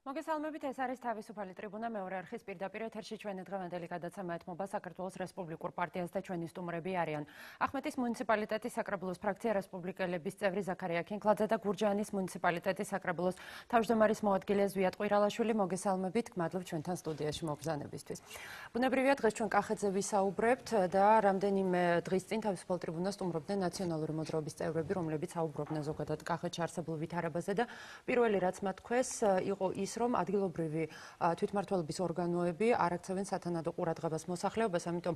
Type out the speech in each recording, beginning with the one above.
მოგესალმებით, ეს არის თავისუფალი ტრიბუნა მეორე არხის პირდაპირ ეთერში ჩვენი დღევანდელი გადაცემა ეთმობა საქართველოს რესპუბლიკურ პარტიას და ჩვენი სტუმრები არიან. ახმეტის მუნიციპალიტეტის საკრებულოს ფრაქცია რესპუბლიკელების წევრი ზაქარია ქინქლაძე და გურჯაანის მუნიციპალიტეტის საკრებულოს თავმჯდომარის მოადგილე ზვიად ყვირალაშვილი. მოგესალმებით, გმადლობთ ჩვენთან სტუდიაში მობრძანებისთვის. ბუნებრივია, დღეს ჩვენ კახეთზე ვისაუბრებთ და რამდენიმე დღის წინ თავისუფალ ტრიბუნას სტუმრობდნენ ნაციონალური მოძრაობის წევრები, რომლებიც საუბრობდნენ ზოგადად კახეთში არსებულ ვითარებაზე და პირველი რაც მათ თქვეს იყო ის, რომ ადგილობრივი თვითმმართველობის ორგანოები არ აქცევენ სათანადო ყურადღებას მოსახლეობას, ამიტომ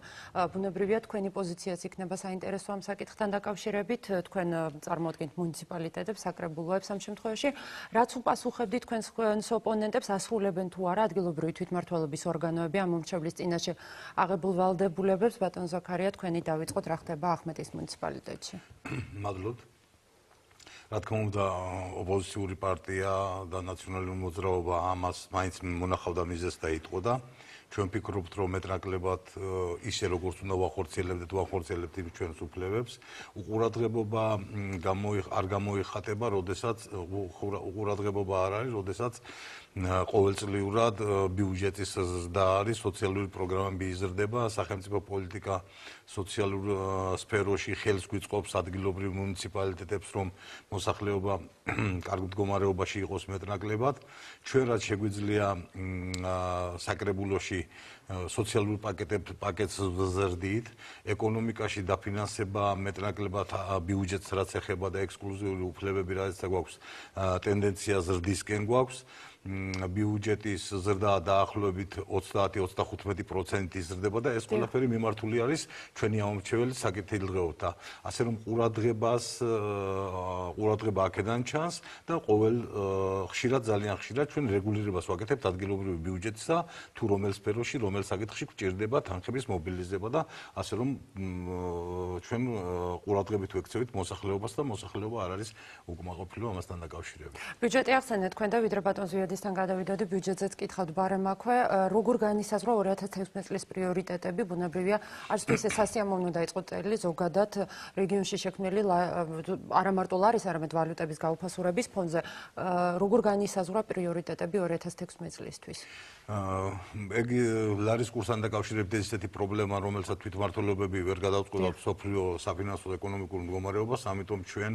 ბუნებრივია თქვენი პოზიციაც იქნება საინტერესო ამ საკითხთან დაკავშირებით. თქვენ წარმოადგენთ მუნიციპალიტეტებს, საკრებულოებს ამ შემთხვევაში. რაც უპასუხებდით თქვენს ოპონენტებს, ასრულებენ თუ არა ადგილობრივი თვითმმართველობის ორგანოები ამ მომრჩევლის წინაშე აღებულ ვალდებულებებს? ბატონ ზაქარია, თქვენი დავიწყოთ, რა ხდება ახმეტის მუნიციპალიტეტში? მადლობთ. რა თქმა უნდა, ოპოზიციური პარტია და ნაციონალური მოძრაობა ამას მაინც მონახავდა მიზეზს და იტყოდა. ჩვენ ვფიქრობთ, რომ მეტნაკლებად ისე როგორც უნდა ვახორციელებდეთ, ვახორციელებთ იმ ჩვენს უფლებებს. უყურადღებობა არ გამოიხატება, როდესაც უყურადღებობა არ არის, როდესაც ყოველწლიურად ბიუჯეტის ზრდა არის, სოციალური პროგრამები იზრდება, სახელმწიფო პოლიტიკა სოციალურ სფეროში ხელს გვიწყობს ადგილობრივ მუნიციპალიტეტებს, რომ მოსახლეობა კარგ მდგომარეობაში იყოს მეტნაკლებად. ჩვენ რაც შეგვიძლია საკრებულოში სოციალურ პაკეტს ვზრდით, ეკონომიკაში დაფინანსება მეტნაკლებად ბიუჯეტს რაც ეხება და ექსკლუზიური უფლებები რაც გვაქვს, ტენდენცია ზრდისკენ გვაქვს. ბიუჯეტის ზრდა დაახლოებით 30-35% იზრდება და ეს ყველაფერი მიმართული არის ჩვენი ამომრჩეველი საკითხილდღეობთ და ასე რომ ყურადღება აქედან ჩანს და ძალიან ხშირად ჩვენ რეგულირებას ვაკეთებთ ადგილობრივი ბიუჯეტისა თუ რომელ სფეროში, რომელ საკითხში გვჭირდება თანხების მობილიზება და ასე რომ ჩვენ ყურადღებით ვექცევით მოსახლეობას და მოსახლეობა არ არის უკმაყოფილო ამასთან დაკავშირებით. ბიუჯეტი ახსენეთ თქვენ და ვიდრე ბატონ ზვიადისთან გადავიდოდი, ბიუჯეტზეც კითხავთ ბარემ აქვე, როგორ განისაზღვრა 2016 წლის პრიორიტეტები? ბუნებრივია, არც თუ ისე სასიამოვნო დაიწყო წელი ზოგადად რეგიონში შექმნილი არა მარტო ლარის, არამედ ვალუტების გაუფასურების ფონზე. როგორ განისაზღვრა პრიორიტეტები 2016 წლისთვის? ლარის კურსთან დაკავშირებით ესეთი პრობლემა, რომელსაც თვითმმართველობები ვერ გადაუწყობთ სოფლიო საფინანსო ეკონომიკურ მდგომარეობას, ამიტომ ჩვენ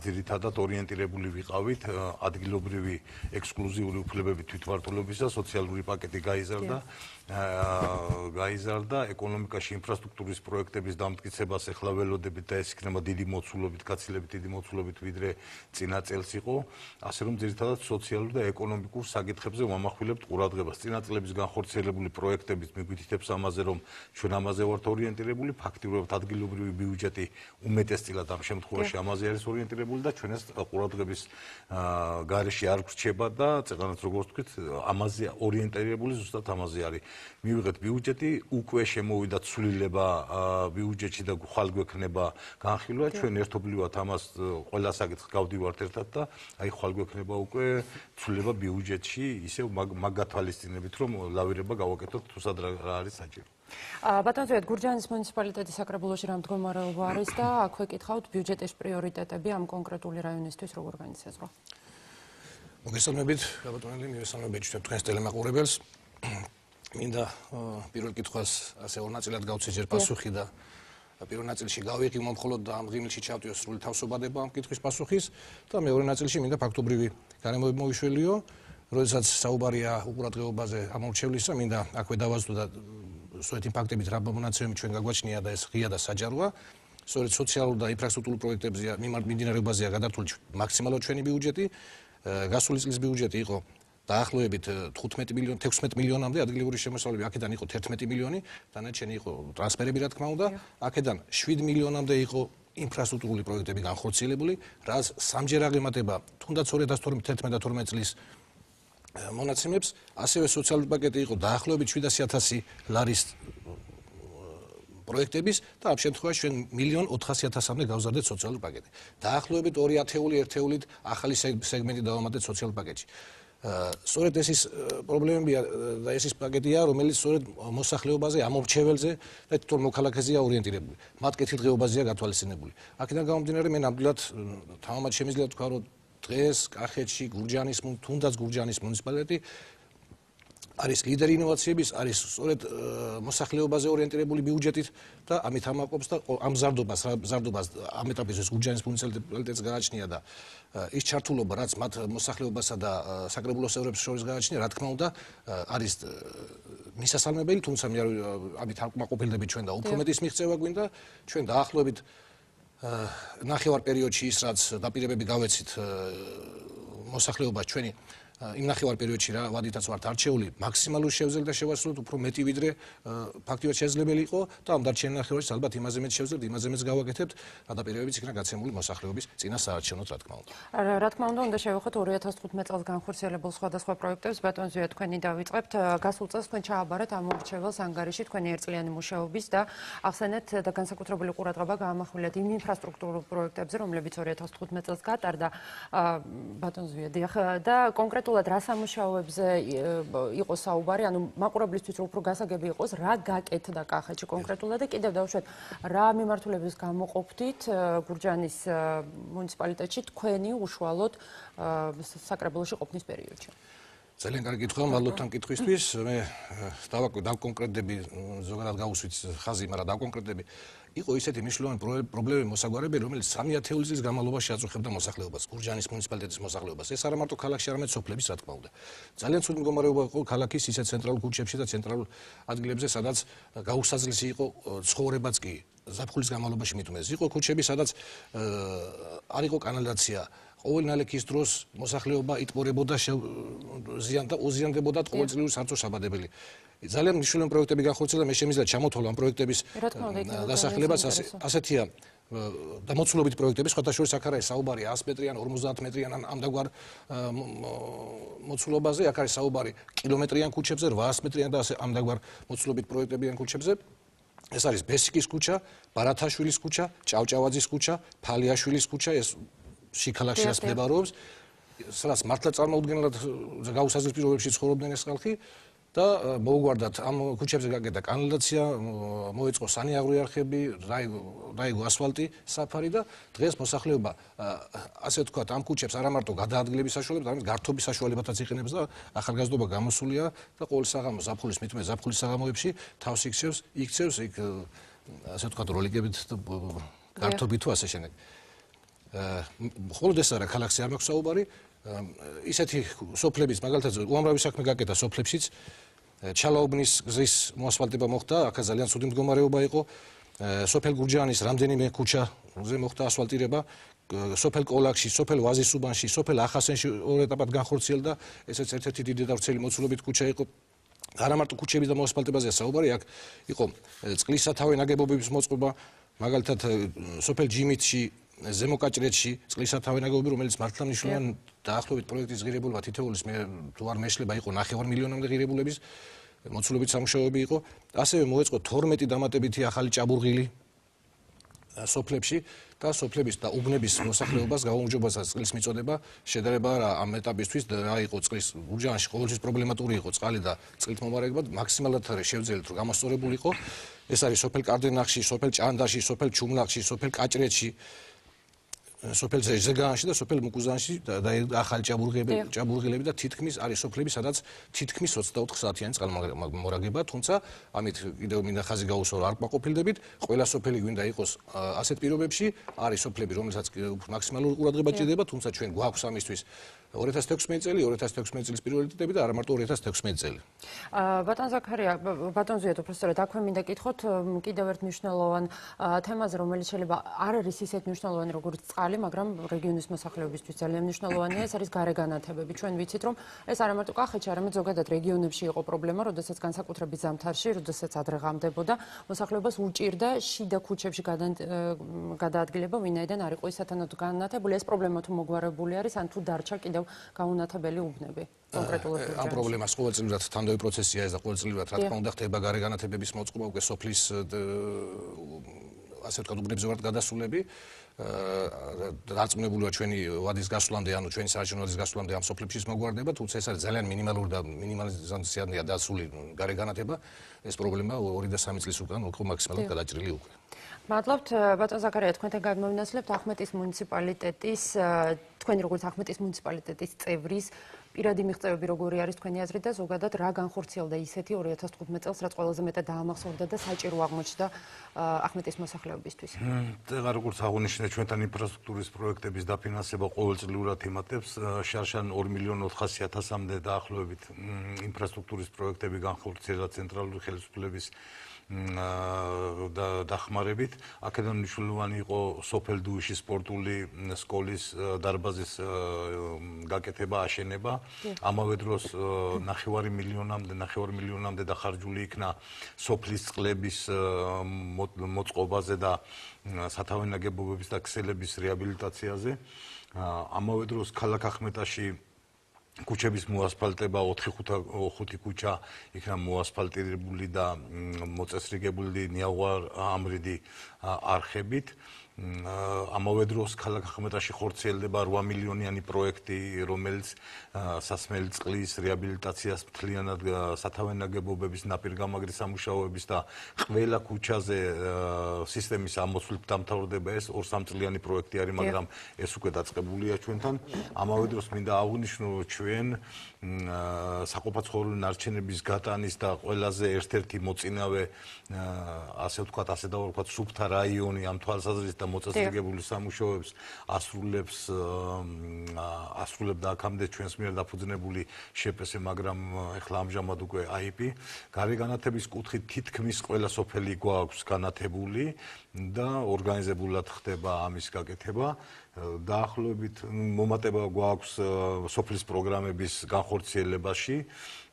ძირითადად ორიენტირებული ვიყავით ადგილობრივი ექსკლუზიური უფლებები თვითმმართველობისა, სოციალური პაკეტი გაიზარდა, ეკონომიკაში ინფრასტრუქტურის პროექტების დამტკიცებას ეხლა ველოდებით და ეს იქნება დიდი მოცულობით, გაცილებით დიდი მოცულობით, ვიდრე წინა წელს იყო, ასე რომ ძირითადად სოციალურ და ეკონომიკურ საკითხებზე ვამახვილებთ ყურადღებას. წინა წლების განხორციელებული პროექტებით მიგვითითებს ამაზე, რომ ჩვენ ამაზე ვართ ორიენტირებული, ფაქტიურად ადგილობრივი ბიუჯეტი უმეტესწილად ამ შემთხვევაში ამაზე არის ორიენტირებული და ჩვენ ეს ყურადღების გარეშე არ გვრჩება და წეგანაც როგორც ვთქვით, ამაზე ორიენტირებული ზუსტად ამაზე არის. მივიღეთ ბიუჯეტი, უკვე შემოვიდა ცვლილება ბიუჯეტში და ხვალ გვექნება განხილვა, ჩვენ ერთობლივად ამას ყველა საკითხს გავდივართ ერთად და აი ხვალ გვექნება უკვე ცვლილება ბიუჯეტში, ისევ მაგ გათვალისწინებით, რომ ლავირება გავაკეთოთ თუ სად რა არის საჭირო. ბატონ ზვიად, გურჯაანის მუნიციპალიტეტის საკრებულოში რა მდგომარეობა არის და აქვე კითხავთ ბიუჯეტის პრიორიტეტები ამ კონკრეტული რაიონისთვის როგორ განისაზღვრა? მოგესალმებით, გაბატონელი, მივესალმებით თქვენს ტელემაყურებელს. მინდა პირველ კითხვას ასე ორ ნაწილად გავცე ჯერ პასუხი და პირველ ნაწილში გავიღიმო მხოლოდ და ამ ღიმილში ჩავტიო სრული თავსობადება ამ კითხვის პასუხის და მეორე ნაწილში მინდა ფაქტობრივი გარემოები მოვიშველიო, როდესაც საუბარია უყურადღებობაზე ამომრჩევლისა, მინდა აქვე დავაზრდო და სწორედ იმ ფაქტებით რა მონაცემები ჩვენ გაგვაჩნია და ეს ღია და საჯაროა. სწორედ სოციალურ და ინფრასტრუქტურულ პროექტებზე მიმდინარეობაზეა გადართული მაქსიმალურად ჩვენი ბიუჯეტი. გასული წლის ბიუჯეტი იყო დაახლოებით 16 მილიონამდე, ადგილობრივი შემოსავლები აქედან იყო 11 მილიონი, დანარჩენი იყო ტრანსფერები რა თქმა უნდა, აქედან 7 მილიონამდე იყო ინფრასტრუქტურული პროექტები განხორციელებული, რაც სამჯერ აღემატება თუნდაც 2011-12 წლის მონაცემებს, ასევე სოციალური პაკეტი იყო დაახლოებით 700.000 ლარის პროექტების და ამ შემთხვევაში ჩვენ 1.400.000-მდე გავზარდეთ სოციალური პაკეტი. დაახლოებით 2 ათეული ერთეულით ახალი სეგმენტი დავამატეთ სოციალურ პაკეტში. სწორედ ეს ის პრობლემებია და ეს ის პაკეტია, რომელიც სწორედ მოსახლეობაზე, ამომრჩეველზე და თვითონ მოქალაქეზეა ორიენტირებული. მათ კეთილდღეობაზეა გათვალისწინებული. აქედან გამომდინარე, მე ნამდვილად თამამად შემიძლია თქვა, რომ დღეს კახეთში თუნდაც გურჯაანის მუნიციპალიტეტი არის ლიდერი ინოვაციების, არის სწორედ მოსახლეობაზე ორიენტირებული ბიუჯეტით და ამით ამაყობს და ამ ზარდობას ამ ეტაპის გურჯაანის მუნიციპალიტეტს გააჩნია და ის ჩართულობა, რაც მათ მოსახლეობასა და საკრებულოს წევრებს შორის გააჩნია, რა თქმა უნდა, არის მისასალმებელი, თუმცა მე ამით არ ვკმაყოფილდებით ჩვენ და უფრო მეტის მიღწევა გვინდა, ჩვენ დაახლოებით ნახევარ პერიოდში ის რაც დაპირებები გავეცით მოსახლეობას ჩვენი იმ ნახევარ პერიოდში რა ვადითაც ვართ არჩეული მაქსიმალურ შევძლებ და შევასრულოთ უფრო მეტი ვიდრე ფაქტიურად შესაძლებელი იყო და ამ დარჩენილ ნახევარში ალბათ იმაზე მეტ შევძლებთ, იმაზე მეტ გავაკეთებთ დაპირებებიც იქნა გაცემული მოსახლეობის წინა საარჩევნოდ რა თქმა უნდა. რა თქმა უნდა შევეხოთ 2015 წელს განხორციელებულ სხვადასხვა პროექტებს ბატონ ზვია თქვენი დავიწყებთ გასულ წელს თქვენ ჩააბარეთ ამ მორჩეველს ანგარიში თქვენი ერთწლიანი მუშაობის და ახსენეთ და განსაკუთრებული ყურადღება გაამახვილეთ იმ ინფრასტრუქტურულ პროექტებზე რომლებიც 2015 წელს გატარდა ბატონ ზვია და კონკრეტულად რა სამუშაოებზე იყო საუბარი, ანუ მაყურებლისთვის რომ უფრო გასაგები იყოს, რა გაკეთდა კახეთში კონკრეტულად და კიდევ დავუშვათ, რა მიმართულების გამოყოფდით გურჯაანის მუნიციპალიტეტში თქვენი უშუალოდ საკრებულოში ყოფნის პერიოდში. ძალიან კარგი კითხვა, მადლობთ ამ კითხვისთვის. მე დავკონკრეტდები, ზოგადად გავუსვით ხაზი, მაგრამ დავკონკრეტდები. იყო ისეთი მნიშვნელოვანი პრობლემები მოსაგვარებელი, რომელიც 3,000 წლის განმავლობაში აწუხებდა მოსახლეობას, გურჯაანის მუნიციპალიტეტის მოსახლეობას. ეს არა მარტო ქალაქში, არამედ სოფლების, რა თქმა უნდა. ძალიან ცუდი მდგომარეობა იყო ქალაქის ისეთ ცენტრალურ ქუჩებში და ცენტრალურ ადგილებზე, სადაც გაუსაძლისი იყო ცხოვრებაც კი ზაფხულის განმავლობაში მithumes. იყო ქუჩები, სადაც არ იყო კანალიზაცია. ყოველ ნალექის დროს მოსახლეობა იტბორებოდა ზიანდა ოზიანდებოდა ყოველწლიური სარწმუნო საბადებელი. ძალიან მნიშვნელოვანი პროექტები განხორციელდა, მე შემიძლია ჩამოთვალო ამ პროექტების დასახელებას ასეთია და მოცულობით პროექტები, სხვათა შორის აქ არის საუბარი 100 მეტრიან, 50 მეტრიან ამდაგარ მოცულობაზე, აქ არის საუბარი კილომეტრიან ქუჩებზე, 800 მეტრიან და ასე ამდაგარ მოცულობით პროექტებიან ქუჩებზე. ეს არის ბესიკის ქუჩა, ბარათაშვილის ქუჩა, ჭავჭავაძის ქუჩა, ფალიაშვილის ქუჩა, ეს შიქალაქში ასპლებარობს, სადაც მართლა წარმოუდგენლად გაუსაზრდელ პირობებში ცხოვრობდნენ ეს ხალხი და მოუგვარდათ ამ ქუჩებზე გაკეთდა კანალიზაცია, მოეწყო სანიაღვრე არხები, დაიგო ასფალტი, საფარი და დღეს მოსახლეობა ასე ვთქვათ ამ ქუჩებს არა მარტო გადაადგილების საშუალებას, არამედ გართობის საშუალებათაც იყენებს და ახალგაზრდობა გამოსულია და ყოველ საღამოს ზაფხულის მithume ზაფხულის საღამოებში თავს იქცევს იქ ასე ვთქვათ როლიკებით და გართობით თუ ასე შემდეგ. მხოლოდ ეს არა, ქალაქში არ მაქვს საუბარი, ისეთი სოფლების, მაგალითად, უამრავი საქმე გაკეთდა სოფლებშიც, ჩალაუბნის გზის მოასფალტება მოხდა, აქ ძალიან ცუდი მდგომარეობა იყო, სოფელ გურჯაანის რამდენიმე ქუჩაზე მოხდა ასფალტირება, სოფელ კოლაქში, სოფელ ვაზისუბანში, სოფელ ახასენში ორ ეტაპად განხორციელდა, ესეც ერთ-ერთი დიდი და ვრცელი მოცულობით ქუჩა იყო. არა მარტო ქუჩების და მოასფალტებაზეა საუბარი, აქ იყო წყლის სათავე ნაგებობების მოწყობა, მაგალითად, სოფელ ჯიმიტში ზემოკაჭრეთში წყლის სათავე ნაგებობები, რომელიც მართლა მნიშვნელოვანი დაახლოებით პროექტის ღირებულება თითოეულის მე თუ არ მეშლება იყო 9 მილიონამდე ღირებულების მოცულობით სამუშაოები იყო. ასევე მოეწყო 12 დამატებითი ახალი ჭაბურღილი სოფლებში და სოფლების და უბნების მოსახლეობას გაუმჯობესა წყლის მიწოდება შედარება ამ ეტაპისთვის რა იყო წყლის გურჯაანში ყოველთვის პრობლემატური იყო წყალი და წყლით მომარაგება მაქსიმალურად შევძელით რომ გამოსწორებულიყო. ეს არის სოფელ კარდენახში, სოფელ ჭანდაში, სოფელ ჩუმლახში, სოფელ კაჭრეთში, სოფელ ზეგაანში და სოფელ მუკუზანში და ახალი ჭაბურღილები და თითქმის არის სოფლები, სადაც თითქმის 24 საათიანი წყალმომარაგება, თუმცა ამით კიდევ მინდა ხაზი გაუსვა, არ კმაყოფილდებით, ყველა სოფელი გვინდა იყოს ასეთ პირობებში, არის სოფლები, რომელსაც მაქსიმალური ყურადღება ჭირდება, თუმცა ჩვენ გვაქვს ამისთვის 2016 წელი, 2016 წლის პრიორიტეტები და არა მარტო 2016 წელი. ბატონ ზაქარია, ბატონ ზვიად უბრალოდ აქვე მინდა კითხოთ კიდევ ერთ მნიშვნელოვან თემაზე, რომელიც შეიძლება არ არის ისეთ მნიშვნელოვანი როგორც წყალი, მაგრამ რეგიონის მოსახლეობისთვის ძალიან მნიშვნელოვანია, ეს არის გარეგანათებები. ჩვენ ვიცით, რომ ეს არა მარტო კახეთში, არამედ ზოგადად რეგიონებში იყო პრობლემა, როდესაც განსაკუთრებით ზამთარში, როდესაც ადრე ღამდებოდა, მოსახლეობას უჭირდა შიდა ქუჩებში გადაადგილება, ვინაიდან არ იყო ისეთანოდ განათებული. ეს პრობლემა თუ მოგვარებული არის, ან თუ დარჩა კიდევ გაუნათებელი უბნები კონკრეტულად გურჯაანში. ამ პრობლემას ყოველწლიურად თანდაო პროცესია ეს და ყოველწლიურად რა თქმა უნდა ხდება გარეგანათებების მოწყობა უკვე სოფლის ასე ვთქვათ უბნებზე ვართ გადასულები დარწმუნებულია ჩვენი ვადის გასვლამდე ანუ ჩვენი საარჩევნო ვადის გასვლამდე ამ სოფლებშიც მოგვარდება თუმცა ეს არის ძალიან მინიმალური და მინიმალიზაციამდე დასული გარეგანათება ეს პრობლემა 2 და 3 წლის უკან უფრო მაქსიმალურად გადაჭრილი უკვე მადლობთ ბატონ ზაქარია, თქვენთან გადმოვინაცვლებთ ახმეტის მუნიციპალიტეტის თქვენი როგორც ახმეტის მუნიციპალიტეტის წევრის პირადი მიღწევები როგორი არის თქვენი აზრით და ზოგადად რა განხორციელდა ისეთი 2015 წელს, რაც ყველაზე მეტად დაამახსოვრდა და საჭირო აღმოჩნდა ახმეტის მოსახლეობისთვის. ეხლა როგორც აღნიშნე, ჩვენთან ინფრასტრუქტურის პროექტების დაფინანსება ყოველწლიურად იმატებს. შარშან 2.400.000-მდე დაახლოებით ინფრასტრუქტურის პროექტები განხორციელდა ცენტრალური ხელისუფლების დახმარებით. აქედან მნიშვნელოვანი იყო სოფელ დუიშის სპორტული სკოლის დარბაზის გაკეთება, აშენება. ამავე დროს 9 მილიონამდე დახარჯული იქნა სოფლის წყლების მოწყობაზე და სათავე ნაგებობების და ქსელების რეაბილიტაციაზე. ამავე დროს ქალაქ ახმეტაში ქუჩების მოასფალტება 4-5 ქუჩა იქნა მოასფალტირებული და მოწესრიგებული ნიავარ-ამრიდი არხებით. ამავე დროს ქალაქ ახმეტაში ხორციელდება 8 მილიონიანი პროექტი, რომელიც სასმელი წყლის რეაბილიტაციას, მთლიანად სათავე ნაგებობების, ნაპირგამაგრის სამუშაოების და ყველა ქუჩაზე სისტემის ამოსვლით დამთავრდება. ეს 2-3 წლიანი პროექტი არის, მაგრამ ეს უკვე დაწყებულია ჩვენთან. ამავე დროს მინდა აღვნიშნო ჩვენ საყოფაცხოვრებო ნარჩენების გატანის და ყველაზე ერთ-ერთი მოწინავე ასე ვთქვათ, სუფთა რაიონი ამ თვალსაზრისით და მოწესრიგებული სამუშაოებს ასრულებდა აქამდე ჩვენს მიერ დაფუძნებული შპს, მაგრამ ეხლა ამჟამად უკვე აიპი. გარეგანათების კუთხით თითქმის ყველა სოფელი გვაქვს განათებული და ორგანიზებულად ხდება ამის გაკეთება. დაახლოებით მომატება გვაქვს სოფლის პროგრამების განხორციელებაში.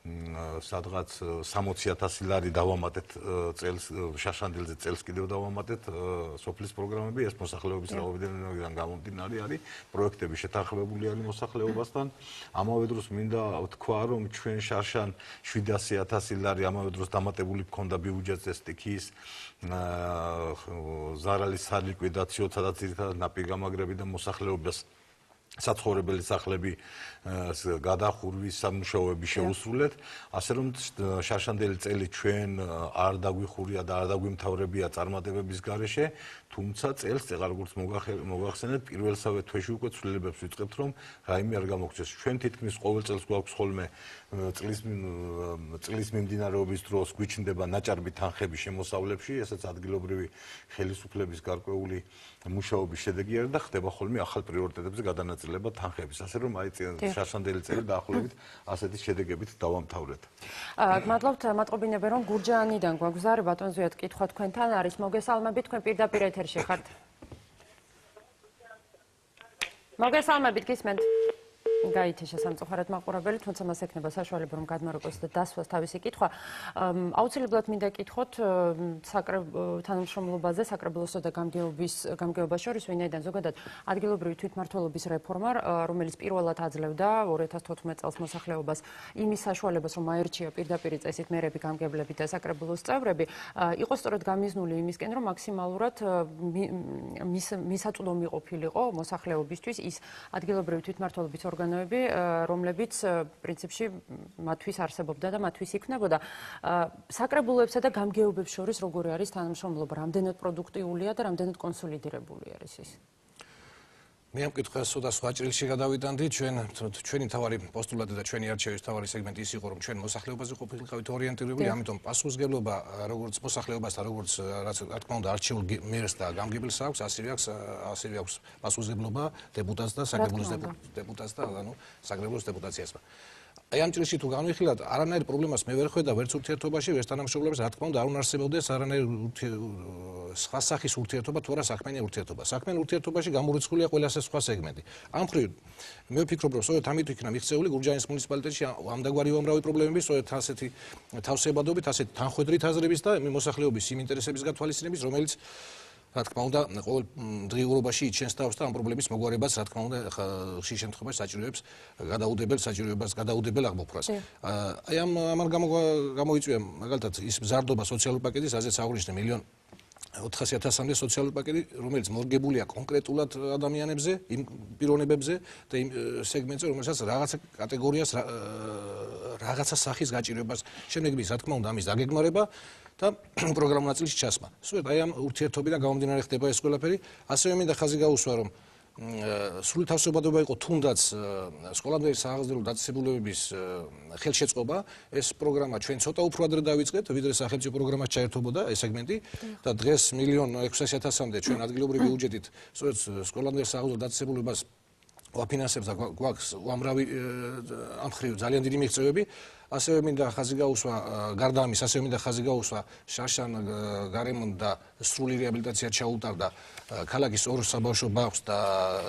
სადღაც 60.000 ლარი დავამატეთ წელს შაშანდილზე წელს კიდევ დავამატეთ სოფლის პროგრამები. ეს მოსახლეობის რაოდენობიდან გამომდინარე არის. პროექტები შეთანხმებული არის მოსახლეობასთან. ამავე დროს მინდა ვთქვა, რომ ჩვენ შარშან 700.000 ლარი ამავე დროს დამატებული ჰქონდა ბიუჯეტზე სტიქიის ზარალის სალიკვიდაციო, სადაც ძირითადად ნაპირგამაგრები და მოსახლეობას საცხოვრებელი სახლები გადახურვის სამუშაოები შეუსრულეთ. ასე რომ შარშანდელი წელი ჩვენ არ დაგვიხურია და არ დაგვიმთავრებია წარმატებების გარეშე, თუმცა წელს როგორც მოგახსენეთ, პირველსავე თვეში უკვე ცვლილებებს ვიწყებთ, რომ რაიმე არ გამოგვწეს. ჩვენ თითქმის ყოველ წელს გვაქვს ხოლმე წლის მიმდინარეობის დროს გვიჩნდება ნაჭარბი თანხები შემოსავლებში, ესაც ადგილობრივი ხელისუფლების გარკვეული მუშაობის შედეგი არის და ხდება ხოლმე ახალ პრიორიტეტებზე გადანაწილება თანხების. ასე რომ აი შარშანდელი წელი დაახლოებით ასეთი შედეგებით დავამთავრეთ. მადლობთ, მატყობინებენ რომ გურჯაანიდან გვაგზავნე ბატონ ზვიად კითხვა თქვენთან არის. მოგესალმებით, თქვენ პირდაპირ ეთერში ხართ. მოგესალმებით, გისმენთ. გაითიშა სამწუხაროდ მაყურებელი, თუმცა მას ექნება საშუალება რომ გადმოერგოს და დასვას თავისი კითხვა. აუცილებლად მინდა კითხოთ თანამშრომლობაზე საკრებულოსა და გამგეობას შორის, ვინაიდან ზოგადად ადგილობრივი თვითმმართველობის რეფორმა, რომელიც პირველად აძლევდა 2014 წელს მოსახლეობას იმის საშუალებას, რომ აერჩია პირდაპირ წესით მერები, გამგებლები და საკრებულოს წევრები, იყო სწორედ გამიზნული იმისკენ, რომ მაქსიმალურად მისაწვდომი ყოფილიყო მოსახლეობისთვის ის ადგილობრივი თვითმმართველობის ორგანოები, რომლებიც პრინციპში მათთვის არსებობდა და მათთვის იქნებოდა. საკრებულოებსა და გამგეობებს შორის როგორი არის თანამშრომლობა, რამდენად პროდუქტიულია და რამდენად კონსოლიდირებული არის ის? მე ამ კითხვას სულ სხვა ჭრილში გადავიტანდი. ჩვენი თავარი პოსტულატი და ჩვენი არჩევის თავარი სეგმენტი ის იყო, რომ ჩვენ მოსახლეობაზე ყოფილიყავით ორიენტირებული, ამიტომ პასუხისმგებლობა როგორც მოსახლეობასთან, როგორც რა თქმა უნდა არჩეულ მერს და გამგებელს აქვს, ასევე აქვს პასუხისმგებლობა დეპუტატს და საკრებულოს დეპუტატს და საკრებულოს დეპუტაციასმა. აი ამ ჭრილში თუ განვიხილავთ, არანაირ პრობლემას მე ვერ ხვედავ ვერც ურთიერთობაში, ვერც თანამშრომლობებს, რა თქმა უნდა, არ უნარსებობდეს არანაირ სხვა სახის ურთიერთობა თუ არა საქმიანი ურთიერთობა. საქმიანი ურთიერთობაში გამორიცხულია ყველა სხვა სეგმენტი. ამ მხრივ მე ვფიქრობ, რომ სწორედ ამით იქნა მიღწეული გურჯაანის მუნიციპალიტეტში ამდაგვარი უამრავი პრობლემები, სწორედ ასეთი თავსებადობით, ასეთი თანხმედრით აზრების და მოსახლეობის იმ ინტერესების გათვალისწინების, რომელიც რა თქმა უნდა, ყოველ დღიურობაში იჩენს თავს და ამ პრობლემის მოგვარებას, რა თქმა უნდა, ხშირ შემთხვევაში საჭიროებას გადაუდებელ აღმოფხვრას. აი ამან გამოიწვია მაგალითად ის მზარდობა სოციალურ პაკეტის, რაზეც აღვნიშნე 1.400.000-მდე სოციალური პაკეტი, რომელიც მორგებულია კონკრეტულად ადამიანებზე, იმ პიროვნებებზე და იმ სეგმენტზე, რომელსაც რაღაცა კატეგორიას რაღაცა სახის გაჭირებას, შემდეგ ის რა თქმა უნდა ამის დაგეგმარება და პროგრამულ ნაწილში ჩასმა. სულ აი ამ ურთიერთობიდან გამომდინარე ხდება ეს ყველაფერი, ასევე მინდა ხაზი გაუსვა რომ სრული თავისებურება იყო თუნდაც სკოლამდელი სააღაზრდელო დაწესებულებების ხელშეწყობა, ეს პროგრამა ჩვენ ცოტა უფრო ადრე დავიწყეთ, ვიდრე სახელმწიფო პროგრამას ჩაერთობოდა ეს სეგმენტი და დღეს 1.600.000-მდე ჩვენ ადგილობრივი ბიუჯეტით სწორედ სკოლამდელი სააღაზრდელო დაწესებულებას ვაფინანსებს და გვაქვს უამრავი ამ მხრივ ძალიან დიდი მიღწევები. ასევე მინდა ხაზი გაუსვა გარდა ამის, ასევე მინდა ხაზი გაუსვა შაშან გარემონ და სრული რეაბილიტაცია ჩაუტარდა ქალაქის ორ საბავშვო ბაღს და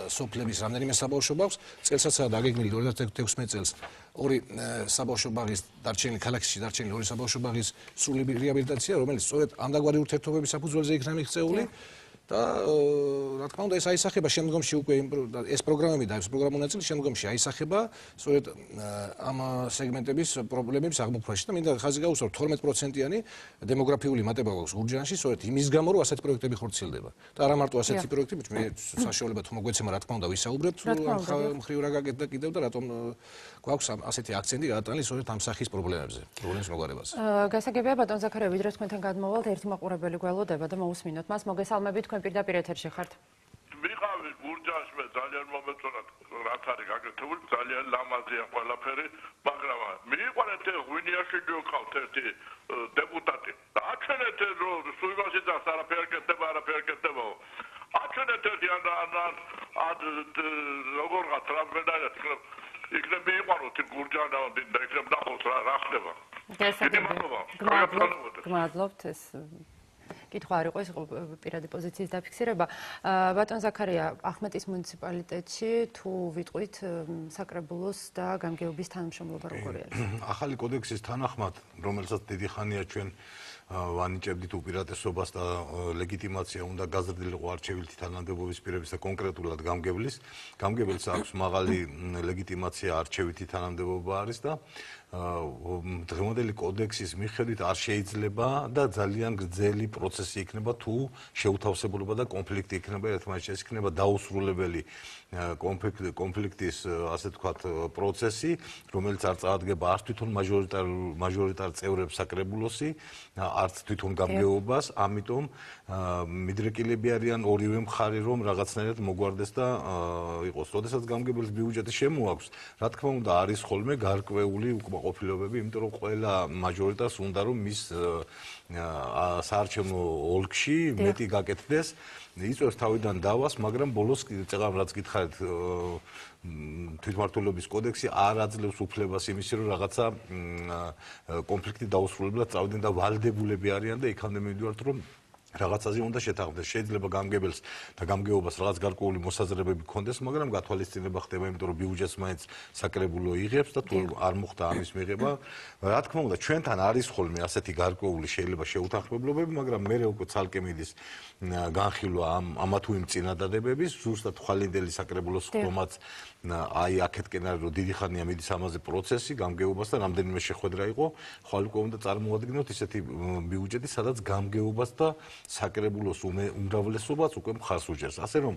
სოფლების რამდენიმე საბავშვო ბაღს. წელსაცაა დაგეგმილი 2016 წელს ორი საბავშვო ბაღის დარჩენილი ქალაქში დარჩენილი ორი საბავშვო ბაღის სრული რეაბილიტაცია, რომელიც სწორედ ამდაგვარი ურთიერთობების საფუძველზე იქნა მიღწეული. და რა თქმა უნდა ეს აისახება შემდგომში უკვე ეს პროგრამები და ეს პროგრამული ნაწილი შემდგომში აისახება სწორედ ამ სეგმენტების პრობლემების აღმოფხვრაში და მინდა ხაზი გაუსვა 12%-იანი დემოგრაფიული მატება გვაქვს გურჯაანში სწორედ იმის გამო რომ ასეთი პროექტები ხორციელდება და არა მარტო ასეთი პროექტები მე საშუალება თუ მოგვეცემა რა თქმა უნდა ვისაუბრებთ მხრივ რა გაკეთდა კიდევ და რატომ გვაქვს ასეთი აქცენტი გადატანილი სწორედ ამ სახის პრობლემებზე პრობლემის მოგვარებაზე გასაგებია ბატონ ზაქარია ვიდრე თქვენთან გადმოვალთ ერთი მაყურებელი გველოდება და მოусმინოთ მას მოგესალმებით პირდაპირ ეთერში ხართ. მიყავი გურჯაანში მე ძალიან მომეწონა რაც არის გაკეთებული ძალიან ლამაზია ყველაფერი მაგრამ მიიყვანეთ ღვინიაში გიყავთ ერთი დეპუტატი და აჩვენეთ რომ სუიმაში და არაფერი კეთდება აჩვენეთ ერთი ან როგორღაც რამბედაია იქნებ მიიყვანოთ გურჯაანამდე და იქნებ ნახოთ რა ხდება. გმადლობთ ეს კითხვა არ იყო ეს პირადი პოზიციის დაფიქსირება. ბატონ ზაქარია, ახმეტის მუნიციპალიტეტში თუ ვიტყვით საკრებულოს და გამგეობის თანამშრომლობა როგორი არის? ახალი კოდექსის თანახმად, რომელსაც დიდი ხანია ჩვენ ვანიჭებდით უპირატესობას და ლეგიტიმაცია უნდა გაზრდილიყო არჩევილთი თანამდებობის პირების და კონკრეტულად გამგებლის. გამგებელს აქვს მაღალი ლეგიტიმაცია არჩევითი თანამდებობა არის და დღევანდელი კოდექსის მიხედვით არ შეიძლება და ძალიან გრძელი პროცესი იქნება თუ შეუთავსებულობა და კონფლიქტი იქნება ერთმანეთში იქნება დაუსრულებელი კონფლიქტის ასე ვთქვათ პროცესი რომელიც არ წარადგება არც თვითონ მაჟორიტარ წევრებს საკრებულოსი არც თვითონ გამგეობას ამიტომ მიდრეკილები არიან ორივე მხარე რომ რაღაცნაირად მოგვარდეს და იყოს შესაძლოა გამგებლის ბიუჯეტი შემოაქვს რა თქმა უნდა არის ხოლმე გარკვეული უკმაყოფილებები იმიტომ რომ ყველა მაჟორიტარს უნდა რომ მის საარჩევნო ოლქში მეტი გაკეთდეს იწევს თავიდან დავას მაგრამ ბოლოს წეგამ რაც გითხარით თვითმმართველობის კოდექსი არ აძლევს უფლებას იმის რომ რაღაცა კონფლიქტი დაუსრულებლად წავიდნენ და ვალდებულები არიან და იქამდე მივიდივართ რომ რაღაცაზე უნდა შეთანხმდეს შეიძლება გამგებელს და გამგეობას რაღაც გარკვეული მოსაზრებები ქონდეს მაგრამ გათვალისწინება ხდება იმიტომ რომ ბიუჯეტს მაინც საკრებულო იღებს და თუ არ მოხდა ამის მიღება რა თქმა უნდა ჩვენთან არის ხოლმე ასეთი გარკვეული შეიძლება შეუთანხმებლობები მაგრამ მე უკვე ცალკე მიდის განხილვა ამა თუ იმ წინადადებების ზუსტად ხვალინდელი საკრებულოს ხომაც აი აქეთკენ არის რომ დიდი ხანია მიდის ამაზე პროცესი გამგეობასთან რამდენიმე შეხვედრა იყო ხვალ უკვე უნდა წარმოადგინოთ ისეთი ბიუჯეტი სადაც გამგეობას და საკრებულოს უმრავლესობაც უკვე მხარს უჭერს ასე რომ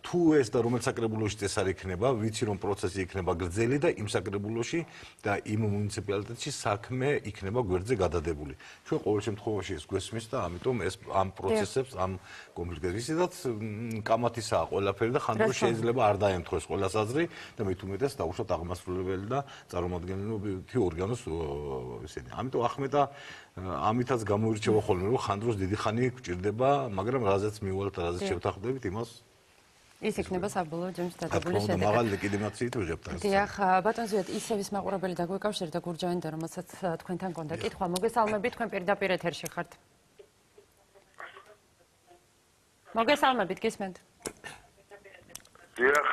თუ ეს და რომელ საკრებულოში წესარი იქნება ვიცი რომ პროცესი იქნება გრძელი და იმ საკრებულოში და იმ მუნიციპალიტეტში საქმე იქნება გვერდზე გადადებული ჩვენ ყოველ შემთხვევაში ეს გვესმის და ამიტომ ეს ამ პროცესებს ამ კონფლიქტებს ისედაც კამათისაა ყველაფერი და ხანდრო შეიძლება არ დაემთხვეს ყველას აზრი და მით უმეტეს დაუშვათ აღმასრულებელი და წარმომადგენლობითი ორგანოს ისინი ამიტომ ახმეტა ამითაც გამოირჩევა ხოლმე რომ ხანდროს დიდი ხანი გვჭირდება მაგრამ რაზეც მივალთ და რაზეც შევთანხმდებით იმას ის იქნება საბოლოო ჯემს დადებული შედეგი. მაღალი ლეგიტიმაციით ვიღებთ ეს. დიახ, ბატონ ზვიად, ისევის მაყურებელი დაგვეკავშირდა გურჯაანიდან, რომელსაც თქვენთან კონდა კითხვა. მოგესალმებით, თქვენ პირდაპირ ეთერში ხართ. მოგესალმებით, გისმენთ? დიახ.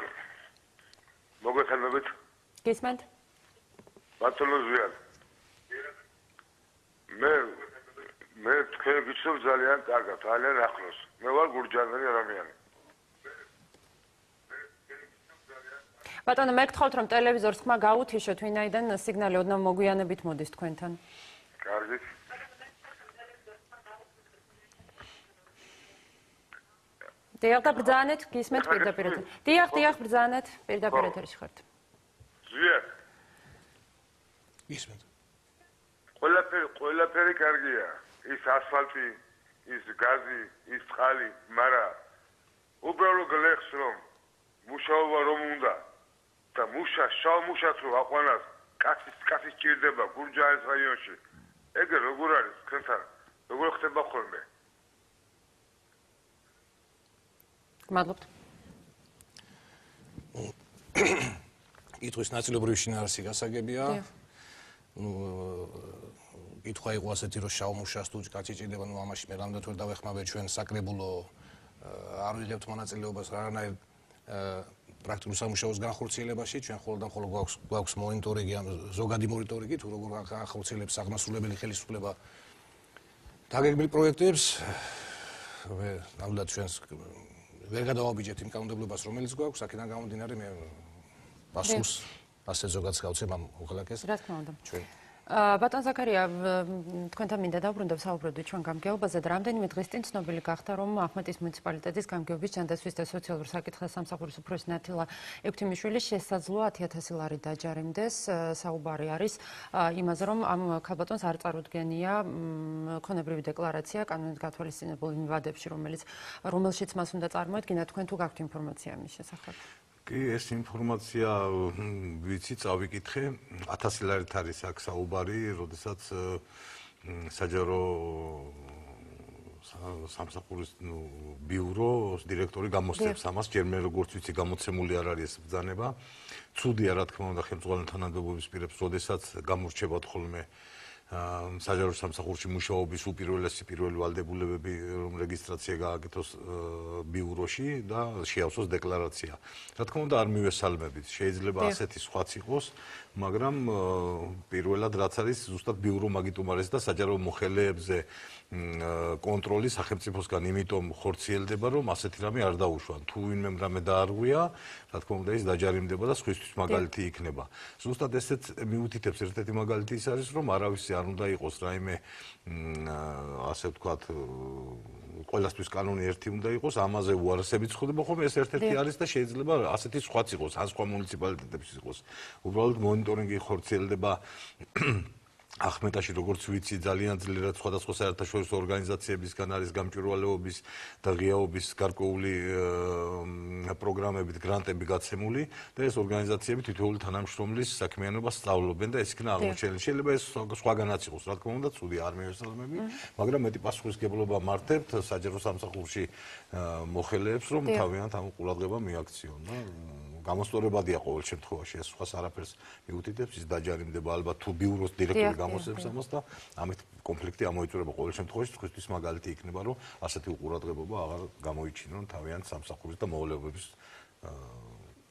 მოგესალმებით. გისმენთ? ბატონ ზვიად. მე თქვენ გიცნობ ძალიან კარგად, ძალიან ახლოს. მე ვარ გურჯაანელი ადამიანი. ბატონო, მე გთხოვთ რომ ტელევიზორს ხმა გაუთიშოთ, ვინაიდან სიგნალი ოდნავ მოგვიანებით მოდის თქვენთან. კარგი. დიახ, და ბრძანეთ, გისმენთ პირდაპირ ეთერში. დიახ, ბრძანეთ, პირდაპირ ეთერში ხართ. ზვიად. ისმენთ. ყველაფერი კარგია. ის ასფალტი, ის გაზი, ის წყალი, მაგრამ უბრალოდ გლეხს რომ მუშაობა რომ უნდა და შავ მუშას რო აყვანას კაცის ჭირდება გურჯაანის რაიონში. ეგ როგორ არის თქვენთან? როგორ ხდება ხოლმე? გმადლობთ. კითხვის ნაწილობრივი შინაარსი გასაგებია. კითხვა იყო ასეთი, რომ შავ მუშას თუ კაცი ჭირდება, ამაში მე რამდენად ვერ დავეხმარებ ჩვენ საკრებულო არ ვიღებთ მონაწილეობას რანაირ პრაქტიკულ სამუშაოს განხორციელებაში, ჩვენ მხოლოდ და მხოლოდ გვაქვს მონიტორინგი, ზოგადი მონიტორინგი, თუ როგორ ახორციელებს აღმასრულებელი ხელისუფლება დაგეგმილ პროექტებს. ნამდვილად ჩვენს ვერ გადავაბიჯეთ იმ კანონმდებლობას, რომელიც გვაქვს, აქედან გამომდინარე მე პასუხს ასე ზოგადად გავცემ ამ უღალაკეს. რა თქმა უნდა. ბატონ ზაქარია, თქვენთან მინდა დავბრუნდებ საუბრობდით ჩვენ გამგეობაზე და რამდენიმე დღის წინ ცნობილი გახდა, რომ ახმეტის მუნიციპალიტეტის გამგეობის ჯანდაცვის და სოციალურ საკითხთა სამსახურის უფროსი ნათილა ექვთიმიშვილი შესაძლოა 10,000 ლარი დაჯარიმდეს. საუბარი არის იმაზე, რომ ამ ქალბატონს არ წარუდგენია ქონებრივი დეკლარაცია კანონით გათვალისწინებულ იმ ვადებში, რომელშიც მას უნდა წარმოედგინა. თქვენ თუ გაქვთ ინფორმაცია ამის შესახებ? კი, ეს ინფორმაცია ვიცი, წავიკითხე. 1000 ლარით არის აქ საუბარი, როდესაც საჯარო სამსახურის ბიუროს დირექტორი გამოსცემს ამას, ჯერ მე როგორც ვიცი, გამოცემული არ არის ეს ბრძანება. ცუდია, რა თქმა უნდა, ხელმძღვანელი თანამდებობის პირებს, როდესაც გამორჩებათ ხოლმე საჯარო სამსახურში მუშაობის უპირველესი პირველი ვალდებულებები, რომ რეგისტრაცია გააკეთოს ბიუროში და შეავსოს დეკლარაცია. რა თქმა უნდა, არ მივესალმებით. შეიძლება ასეთი სხვაც იყოს, მაგრამ პირველად რაც არის ზუსტად ბიურო მაგით უმარეს და საჯარო მოხელეებზე კონტროლი სახელმწიფოსგან იმიტომ ხორციელდება, რომ ასეთი რამე არ დაუშვან. თუ ვინმე რამე დაარღვია, რა თქმა უნდა, ის დაჯარიმდება და სხვისთვის მაგალითი იქნება. ზუსტად ესეც მიუთითებს ერთ-ერთი მაგალითი ის არის, რომ არავისი არ უნდა იყოს რაიმე ასე ვთქვათ ყველასთვის კანონი ერთი უნდა იყოს, ამაზე უარესებიც ხდება ხოლმე, ეს ერთ-ერთი არის და შეიძლება ასეთი სხვაც იყოს, ან სხვა მუნიციპალიტეტებში იყოს. უბრალოდ მონიტორინგი ხორციელდება ახმეტაში, როგორც ვიცი, ძალიან ძლიერად სხვადასხვა საერთაშორისო ორგანიზაციებისგან არის გამჭვირვალეობის და ღიაობის გარკვეული პროგრამებით გრანტები გაცემული და ეს ორგანიზაციები თითოეული თანამშრომლის საქმიანობას სწავლობენ და ეს იქნა აღმოჩენილი. შეიძლება ეს სხვაგანაც იყოს, რა თქმა უნდა, ცუდი არ მივესალმები, მაგრამ მეტი პასუხისგებლობა მართებთ საჯარო სამსახურში მოხელეებს, რომ თავიანთ ამ ყურადღება მიაქციონ და გამოსწორებადია ყოველ შემთხვევაში, ეს სხვას არაფერს მიუთითებს, ის დაჯარიმდება ალბათ თუ ბიუროს დირექტორი გამოსცემს ამას და ამით კონფლიქტი ამოიწურება ყოველ შემთხვევაში, თქვენთვის მაგალითი იქნება, რომ ასეთი უყურადღებობა აღარ გამოიჩინონ თავიანთ სამსახურის და მოვალეობების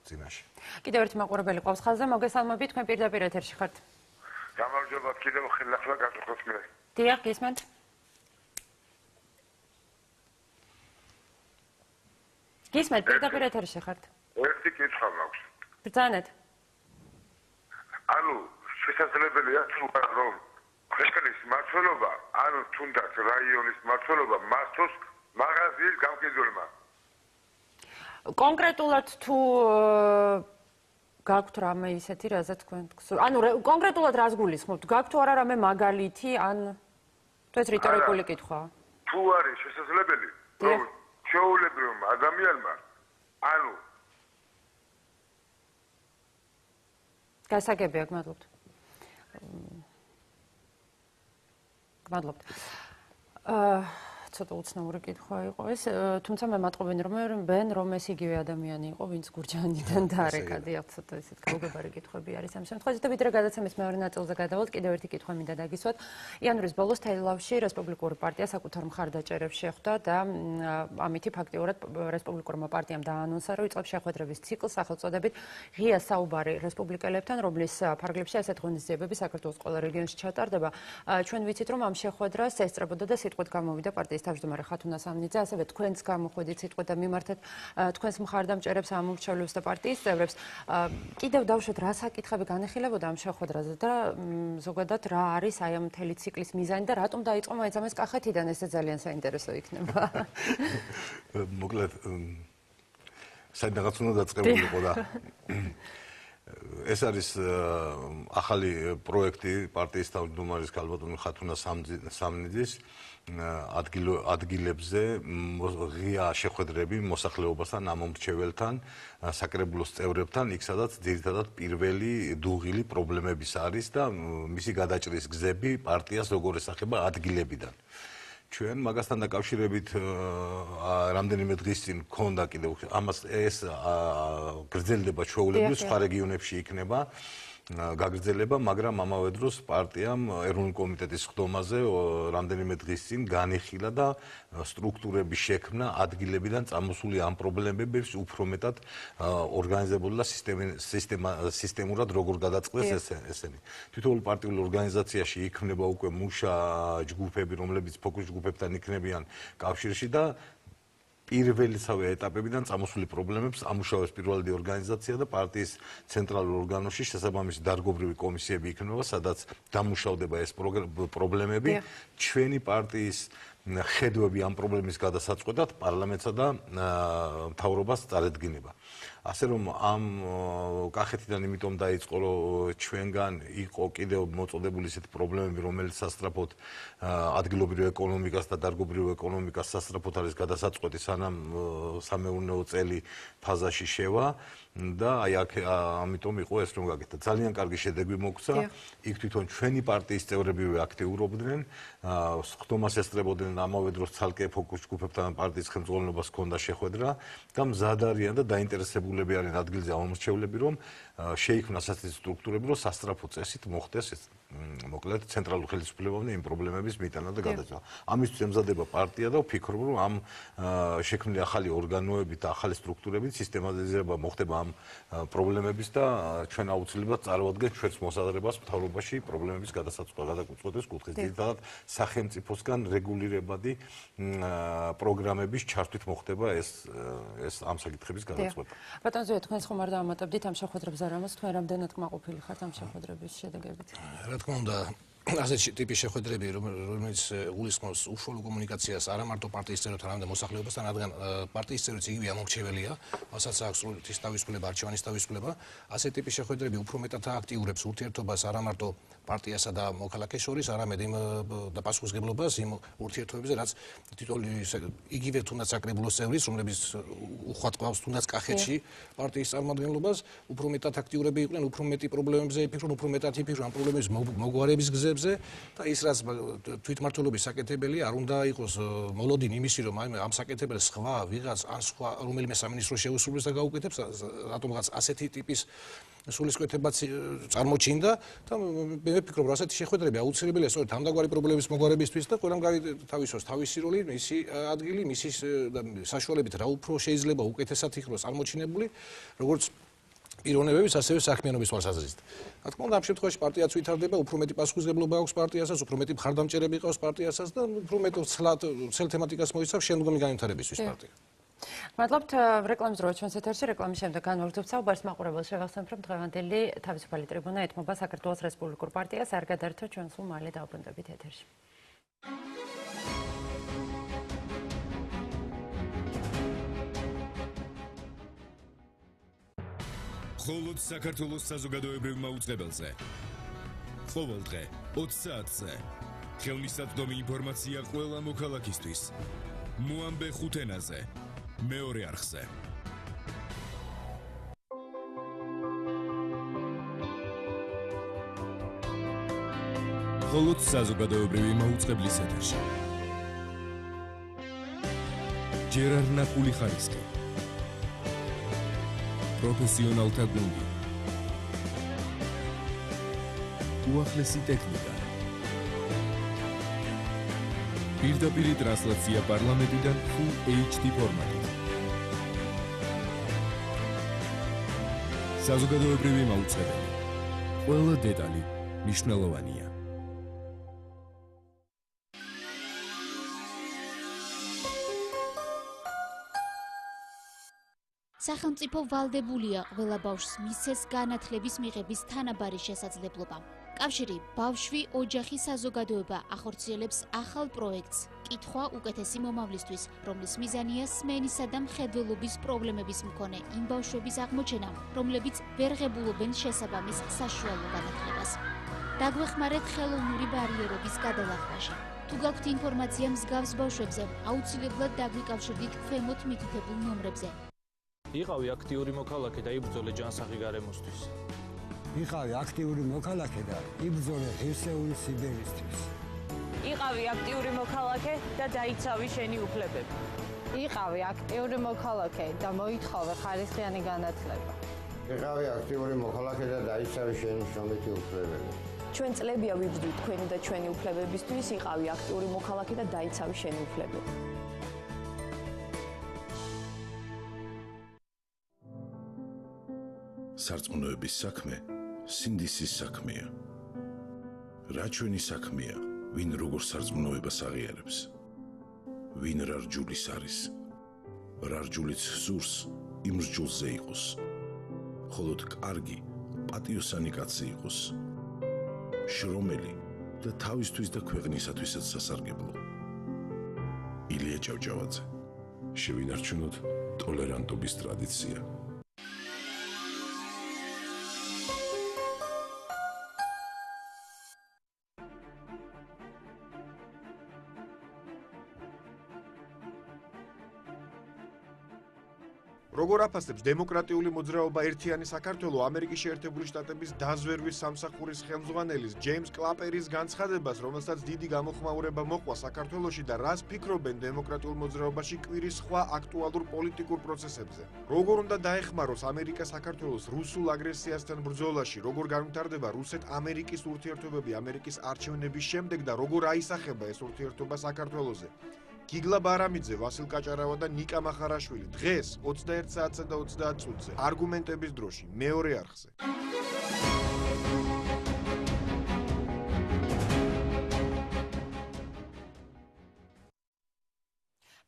წინაშე. კიდევ ერთი მაყურებელი ყავს ხაზზე, მოგესალმებით, თქვენ პირდაპირ ეთერში ხართ. გამარჯობა, კიდევ ხელახლა გაწუხოთ მე. დიახ, გისმენთ. გისმენთ, პირდაპირ ეთერში ხართ. ერთი კითხვა მაქვს. ბრძანეთ. ანუ შესაძლებელია თუ არა რომ ხეშკალის მმართველობა, ანუ თუნდაც რაიონის მმართველობა მართოს მაღაზიის გამყიდველმა. კონკრეტულად თუ გაქვთ რამე ისეთი, რაზეც თქვენ ანუ კონკრეტულად რას გულისხმობთ? გაქვთ თუ არა რამე მაგალითი, ან თუ ეს რიტორიკული კითხვაა? თუ არის შესაძლებელი, რომ ჩვეულებრივმა ადამიანმა ანუ გასაგებია, გმადლობთ. გმადლობთ. ცოტა უცნაური კითხვა იყო ეს, თუმცა მე მატყობენ რომ ეს იგივე ადამიანი იყო, ვინც გურჯაანიდან დაარეკა. დიახ, ცოტა ისეთ გაუგებარი კითხვები არის ამ შემთხვევაში და ვიდრე გადაცემის მეორე ნაწილზე გადავალთ, კიდევ ერთი კითხვა მინდა დაგისვათ. იანვრის ბოლოს თელავში რესპუბლიკური პარტია საკუთარ მხარდაჭერებს შეხვდა და ამითი ფაქტიურად რესპუბლიკურმა პარტიამ დაანონსა, რომ იწყებს შეხვედრების ციკლს სახელწოდებით ღია საუბარი რესპუბლიკელებთან, რომლის ფარგლებში ასეთ ღონისძიებები საქართველოს ყველა რეგიონში ჩატარდება. ჩვენ ვიცით, რომ ამ შეხვედრას ესწრებოდა და სიტყვით გამოვიდა პარტიის თავმჯდომარე ხათუნა სამნიძე, ასევე თქვენც გამოხვედით სიტყვით და მიმართეთ თქვენს მხარდამჭერებს, ამორჩევლებს და პარტიის წევრებს. კიდევ დავუშვათ, რა საკითხები განეხილებოდა ამ შეხვედრაზე და ზოგადად რა არის აი ამ მთელი ციკლის მიზანი და რატომ დაიწყო მაინც ამას კახეთიდან, ესე ძალიან საინტერესო იქნება. მოკლედ საერთოდ უნდა დაწყებულიყო და ეს არის ახალი პროექტი პარტიის თავმჯდომარის ქალბატონი ხათუნა სამნიძის ადგილებზე ღია შეხვედრები მოსახლეობასთან, ამომრჩეველთან, საკრებულოს წევრებთან, იქ სადაც ძირითადად პირველი დუღილი პრობლემების არის და მისი გადაჭრის გზები პარტიას როგორ ესახება ადგილებიდან. ჩვენ მაგასთან დაკავშირებით რამდენიმე დღის წინ გქონდა კიდევ ამას ეს გრძელდება ჩვეულებრივ სხვა რეგიონებში იქნება გაგრძელება, მაგრამ ამავე დროს პარტიამ ეროვნული კომიტეტის ხდომაზე რამდენიმე დღის წინ განიხილა და სტრუქტურების შექმნა ადგილებიდან წამოსული ამ პრობლემებს უფრო მეტად ორგანიზებული და სისტემურად როგორ გადაწყდეს ესენი. თითოეულ პარტიულ ორგანიზაციაში იქმნება უკვე მუშა ჯგუფები, რომლებიც ფოკუს ჯგუფებთან იქნებიან კავშირში და პირველიცავე ეტაპებიდან წამოსული პრობლემებს ამუშავებს პირველადი ორგანიზაცია და პარტიის ცენტრალურ ორგანოში შესაბამისი დარგობრივი კომისიები იქნება, სადაც დამუშავდება ეს პრობლემები. ჩვენი პარტიის ხედვები ამ პრობლემის გადასაწყვეტად პარლამენტსა და მთავრობას წარედგინება. ასე რომ ამ კახეთიდან იმიტომ დაიწყო, რომ ჩვენგან იყო კიდევ მოწოდებული ისეთი პრობლემები, რომელიც სასწრაფოდ ადგილობრივ ეკონომიკას და დარგობრივ ეკონომიკას სასწრაფოდ არის გადასაწყვეტი, სანამ სამეურნეო წელი ფაზაში შევა და აი აქ ამიტომ იყო ეს რომ გაკეთდა. ძალიან კარგი შედეგი მოგვცა. იქ თვითონ ჩვენი პარტიის წევრებივე აქტიურობდნენ, ხდომას ესწრებოდნენ, ამავე დროს ცალკე ფოკუს ჯგუფებთან პარტიის ხელმძღვანელობას ჰქონდა შეხვედრა და მზად არიან და დაინტერესებულები არიან ადგილზე ამომრჩევლები, რომ შეიქმნას ასეთი სტრუქტურები, რომ სასწრაფო წესით მოხდეს მოკლედ ცენტრალურ ხელისუფლებამ იმ პრობლემების მიტანა და გადაჭრა. ამისთვის ემზადება პარტია და ვფიქრობ, რომ ამ შექმნილი ახალი ორგანოებით და ახალი სტრუქტურებით სისტემატიზება მოხდება ამ პრობლემების და ჩვენ აუცილებლად წარვადგენთ ჩვენს მოსაზრებას მთავრობაში პრობლემების გადაწყვეტის კუთხით. ძირითადად სახელმწიფოსგან რეგულირებადი პროგრამების ჩართვით მოხდება ეს ამ საკითხების გადაწყვეტა. ბატონ ზოია, თქვენს ხომ არ დაამატებდით ამ შეხვედრებზე რამაც, თქვენ რამდენად კმაყოფილი ხართ ამ შეხვედრების შედეგებით? რა თქმა უნდა, ასეთი ტიპის შეხვედრები, რომელიც გულისხმობს უშუალო კომუნიკაციას არა მარტო პარტიის წევრებთან, არამედ მოსახლეობასთან, რადგან პარტიის წევრიც იგივე ამომრჩეველია, მასაც აქვს სრული თავისუფლება, არჩევანის თავისუფლება, ასეთი ტიპის შეხვედრები უფრო მეტად აქტიურებს ურთიერთობას არა მარტო პარტიასა და მოქალაქეს შორის, არამედ იმ და პასუხისმგებლობას იმ ურთიერთობებზე, რაც თითოეული იგივე თუნდაც საკრებულოს წევრის, რომლებიც უხვად ყავს თუნდაც კახეთში პარტიის წარმომადგენლობას, უფრო მეტად აქტიურები იყვნენ, უფრო მეტი პრობლემებზე იფიქრონ, უფრო მეტად იფიქრონ ამ პრობლემების მოგვარების გზებზე და ის რაც თვითმმართველობის საკეთებელი არ უნდა იყოს მოლოდინი იმისი, რომ ამ საკეთებელს სხვა ვიღაც ან სხვა რომელიმე სამინისტრო შეუსრულებს და გაუკეთებს, რატომღაც ასეთი ტიპის სულისკვეთებაც წარმოჩინდა და მე ვფიქრობ, რომ ასეთი შეხვედრები აუცილებელია სწორედ ამდაგარი პრობლემის მოგვარებისთვის და ყველამ გაითავისოს თავისი როლი, მისი ადგილი, მისი საშუალებით რა უფრო შეიძლება უკეთესად იქნას წარმოჩინებული, როგორც პიროვნებების, ასევე საქმიანობის თვალსაზრისით. რა თქმა უნდა, ამ შემთხვევაში პარტიაც ვითარდება, უფრო მეტი პასუხისმგებლობა აქვს პარტიასაც, უფრო მეტი მხარდამჭერები ყავს პარტიასაც და უფრო მეტ ცელ თემატიკას მოიცავს შემდგომი განვითარებისთვის პარტია. მადლობთ, რეკლამის დროს ჩვენს ეთერში, რეკლამის შემდეგ განვავრცობთ საუბარს მაყურებელს. შევახსენებ, რომ დღევანდელი თავისუფალი ტრიბუნა ეთმობა საქართველოს რესპუბლიკურ პარტიას. არ გადაერთოთ, ჩვენ სულ მალე დავბრუნდებით ეთერში. მხოლოდ საქართველოს საზოგადოებრივმა უწყებელზე. ყოველდღე 20 საათზე. ხელმისაწვდომი ინფორმაცია ყველა მოქალაქისთვის. მოამბე ხუთენაზე. მეორე არხზე. მხოლოდ საზოგადოებრივი მაუწყებლის ეთერში. ჯერ არ ნახული ხარისხი. პროფესიონალთა გუნდი. უახლესი ტექნიკა. პირდაპირი ტრანსლაცია პარლამენტიდან Full HD ფორმატით. საზოგადოებრივი მაუწყებელი. ყველა დეტალი მნიშვნელოვანია. სახელმწიფო ვალდებულია ყველა ბავშვს მისცეს განათლების მიღების თანაბარი შესაძლებლობა. კავშირი ბავშვი ოჯახი საზოგადოება ახორციელებს ახალ პროექტს კითხვა უკეთესი მომავლისთვის, რომლის მიზანია სმენისა და მხედველობის პრობლემების მქონე იმ ბავშვების აღმოჩენა, რომლებიც ვერ ღებულობენ შესაბამის საშუალო განათლებას. დაგვეხმარეთ ხელოვნური ბარიერების გადალახვაში. თუ გაქვთ ინფორმაცია მსგავს ბავშვებზე, აუცილებლად დაგვიკავშირდით ქვემოთ მითითებულ ნომრებზე. იყავი აქტიური მოქალაქე და იბრძოლე ჯანსაღი გარემოსთვის. იყავი აქტიური მოქალაქე და იბრძოლე ღირსეული სიბერისთვის. იყავი აქტიური მოქალაქე და დაიცავი შენი უფლებები. იყავი აქტიური მოქალაქე და მოითხოვე ხარისხიანი განათლება. იყავი აქტიური მოქალაქე და დაიცავი შენი შრომითი უფლებები. ჩვენ წლებია ვიბრძვით თქვენი და ჩვენი უფლებებისთვის, იყავი აქტიური მოქალაქე და დაიცავი შენი უფლებები. სარწმუნოების საქმე სინდისის საქმეა. რა ჩვენი საქმეა, ვინ როგორ სარწმუნოებას აღიარებს? ვინ რა რჯულის არის? რა რჯულიც სურს, იმ რჯულზე იყოს. ხოლოდ კარგი, პატიოსანი კაცი იყოს. შრომელი და თავისთვის და ქვეყნისათვისაც სასარგებლო. ილია ჭავჭავაძე. შევინარჩუნოთ ტოლერანტობის ტრადიცია. როგორ აფასებს დემოკრატიული მოძრაობა ერთიანი საქართველო ამერიკის შეერთებული შტატების დაზვერვის სამსახურის ხელმძღვანელის ჯეიმს კლაპერის განცხადებას, რომელსაც დიდი გამოხმაურება მოყვა საქართველოში და რას ფიქრობენ დემოკრატიულ მოძრაობაში კვირის სხვა აქტუალურ პოლიტიკურ პროცესებზე. როგორ უნდა დაეხმაროს ამერიკა საქართველოს რუსულ აგრესიასთან ბრძოლაში, როგორ განვითარდება რუსეთ-ამერიკის ურთიერთობები ამერიკის არჩევნების შემდეგ და როგორ აისახება ეს ურთიერთობა საქართველოზე. გიგლა ბარამიძე, ვასილ კაჭარავა და ნიკა მახარაშვილი დღეს 21 საათსა და 30 წუთზე არგუმენტების დროში მეორე არხზე.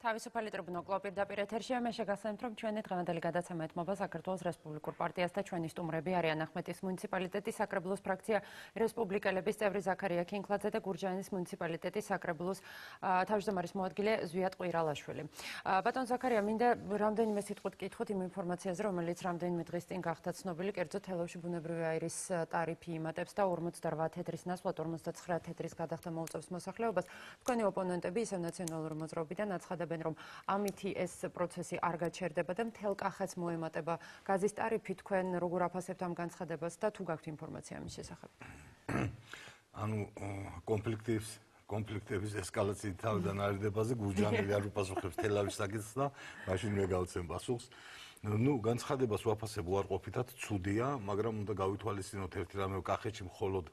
თავისუფალი ტრიბუნა პირდაპირ ეთერშია. მე შეგახსენებთ, რომ ჩვენი დღევანდელი გადაცემა ეთმობა საქართველოს რესპუბლიკურ პარტიას და ჩვენი სტუმრები არიან ახმეტის მუნიციპალიტეტის საკრებულოს ფრაქცია რესპუბლიკელების წევრი ზაქარია ქინქლაძე და გურჯაანის მუნიციპალიტეტის საკრებულოს თავმჯდომარის მოადგილე ზვიად ყვირალაშვილი. ბატონ ზაქარია, მინდა რამდენიმე სიტყვით კითხოთ იმ ინფორმაციაზე, რომელიც რამდენიმე დღის წინ გახდა ცნობილი, კერძოდ თელავში ბუნებრივი აირის ტარიფი იმატებს და 48 თეთრის ნაცვლად 59 თეთრის გადახდა მოუწევს მოსახლეობას. თქვენი ოპონენტები ისევ ნაციონალური მოძრაობიდან აცხადებენ, რომ ამითი ეს პროცესი არ გაჩერდება და მთელ კახეთს მოემატება გაზის ტარიფი. თქვენ როგორ აფასებთ ამ განცხადებას და თუ გაქვთ ინფორმაცია ამის შესახებ? ანუ კონფლიქტების ესკალაციის თავიდან არიდებაზე გურჯაანელი არ უპასუხებს თელავის საკითხს და მაშინ მე გავცემ პასუხს. განცხადებას ვაფასებ უარყოფითად, ცუდია, მაგრამ უნდა გავითვალისწინოთ ერთი რამე, კახეთში მხოლოდ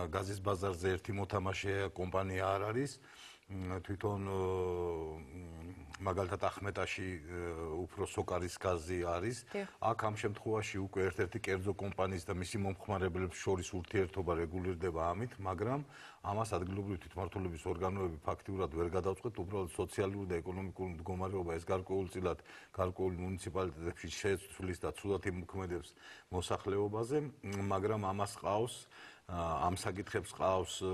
გაზის ბაზარზე ერთი მოთამაშე კომპანია არ არის. თვითონ მაგალითად ახმეტაში უფრო სოკარის გაზი არის. აქ ამ შემთხვევაში უკვე ერთ-ერთი კერძო კომპანიის და მისი მომხმარებლებს შორის ურთიერთობა რეგულირდება ამით, მაგრამ ამას ადგილობრივი თვითმმართველობის ორგანოები ფაქტიურად ვერ გადავწყვეტ, უბრალოდ სოციალური და ეკონომიკური მდგომარეობა ეს გარკვეულწილად გარკვეულ მუნიციპალიტეტებში შეცვლის და ცუდად იმოქმედებს მოსახლეობაზე, მაგრამ ამას ყავს ამ საკითხებს ყავს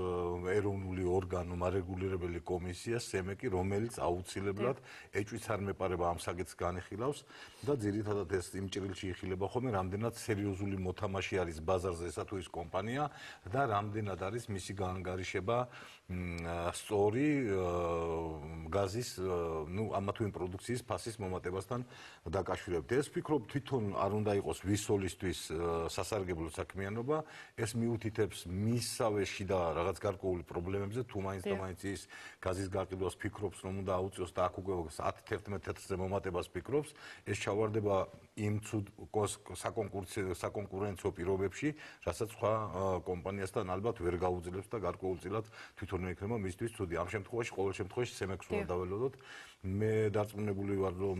ეროვნული ორგანო, მარეგულირებელი კომისია, სემეკი, რომელიც აუცილებლად ეჭვიც არ მეპარება ამ საკითხს განიხილავს და ძირითადად ეს იმ ჭრილში იხილება ხოლმე, რამდენად სერიოზული მოთამაშე არის ბაზარზე ესა თუ ის კომპანია და რამდენად არის მისი განგარიშება სწორი გაზის, ამა თუ იმ პროდუქციის ფასის მომატებასთან დაკავშირებით. ეს ვფიქრობ, თვითონ არ უნდა იყოს ვისოლისთვის სასარგებლო საქმიანობა, ეს მიუთითებს მისავეში და რაღაც გარკვეული პრობლემებზე, თუ მაინც და მაინც ის გაზის გაყიდვას ფიქრობს, რომ უნდა აუწიოს და აქ უკვე 10-11 თეთრზე მომატებას ფიქრობს, ეს ჩავარდება იმ ცუდ საკონკურენციო პირობებში, რასაც სხვა კომპანიასთან ალბათ ვერ გაუძლებს და გარკვეულწილად თვითონ მეიქნება მისთვის ცუდი. ამ შემთხვევაში ყოველ შემთხვევაში სემექს უნდა დაველოდოთ. მე დარწმუნებული ვარ, რომ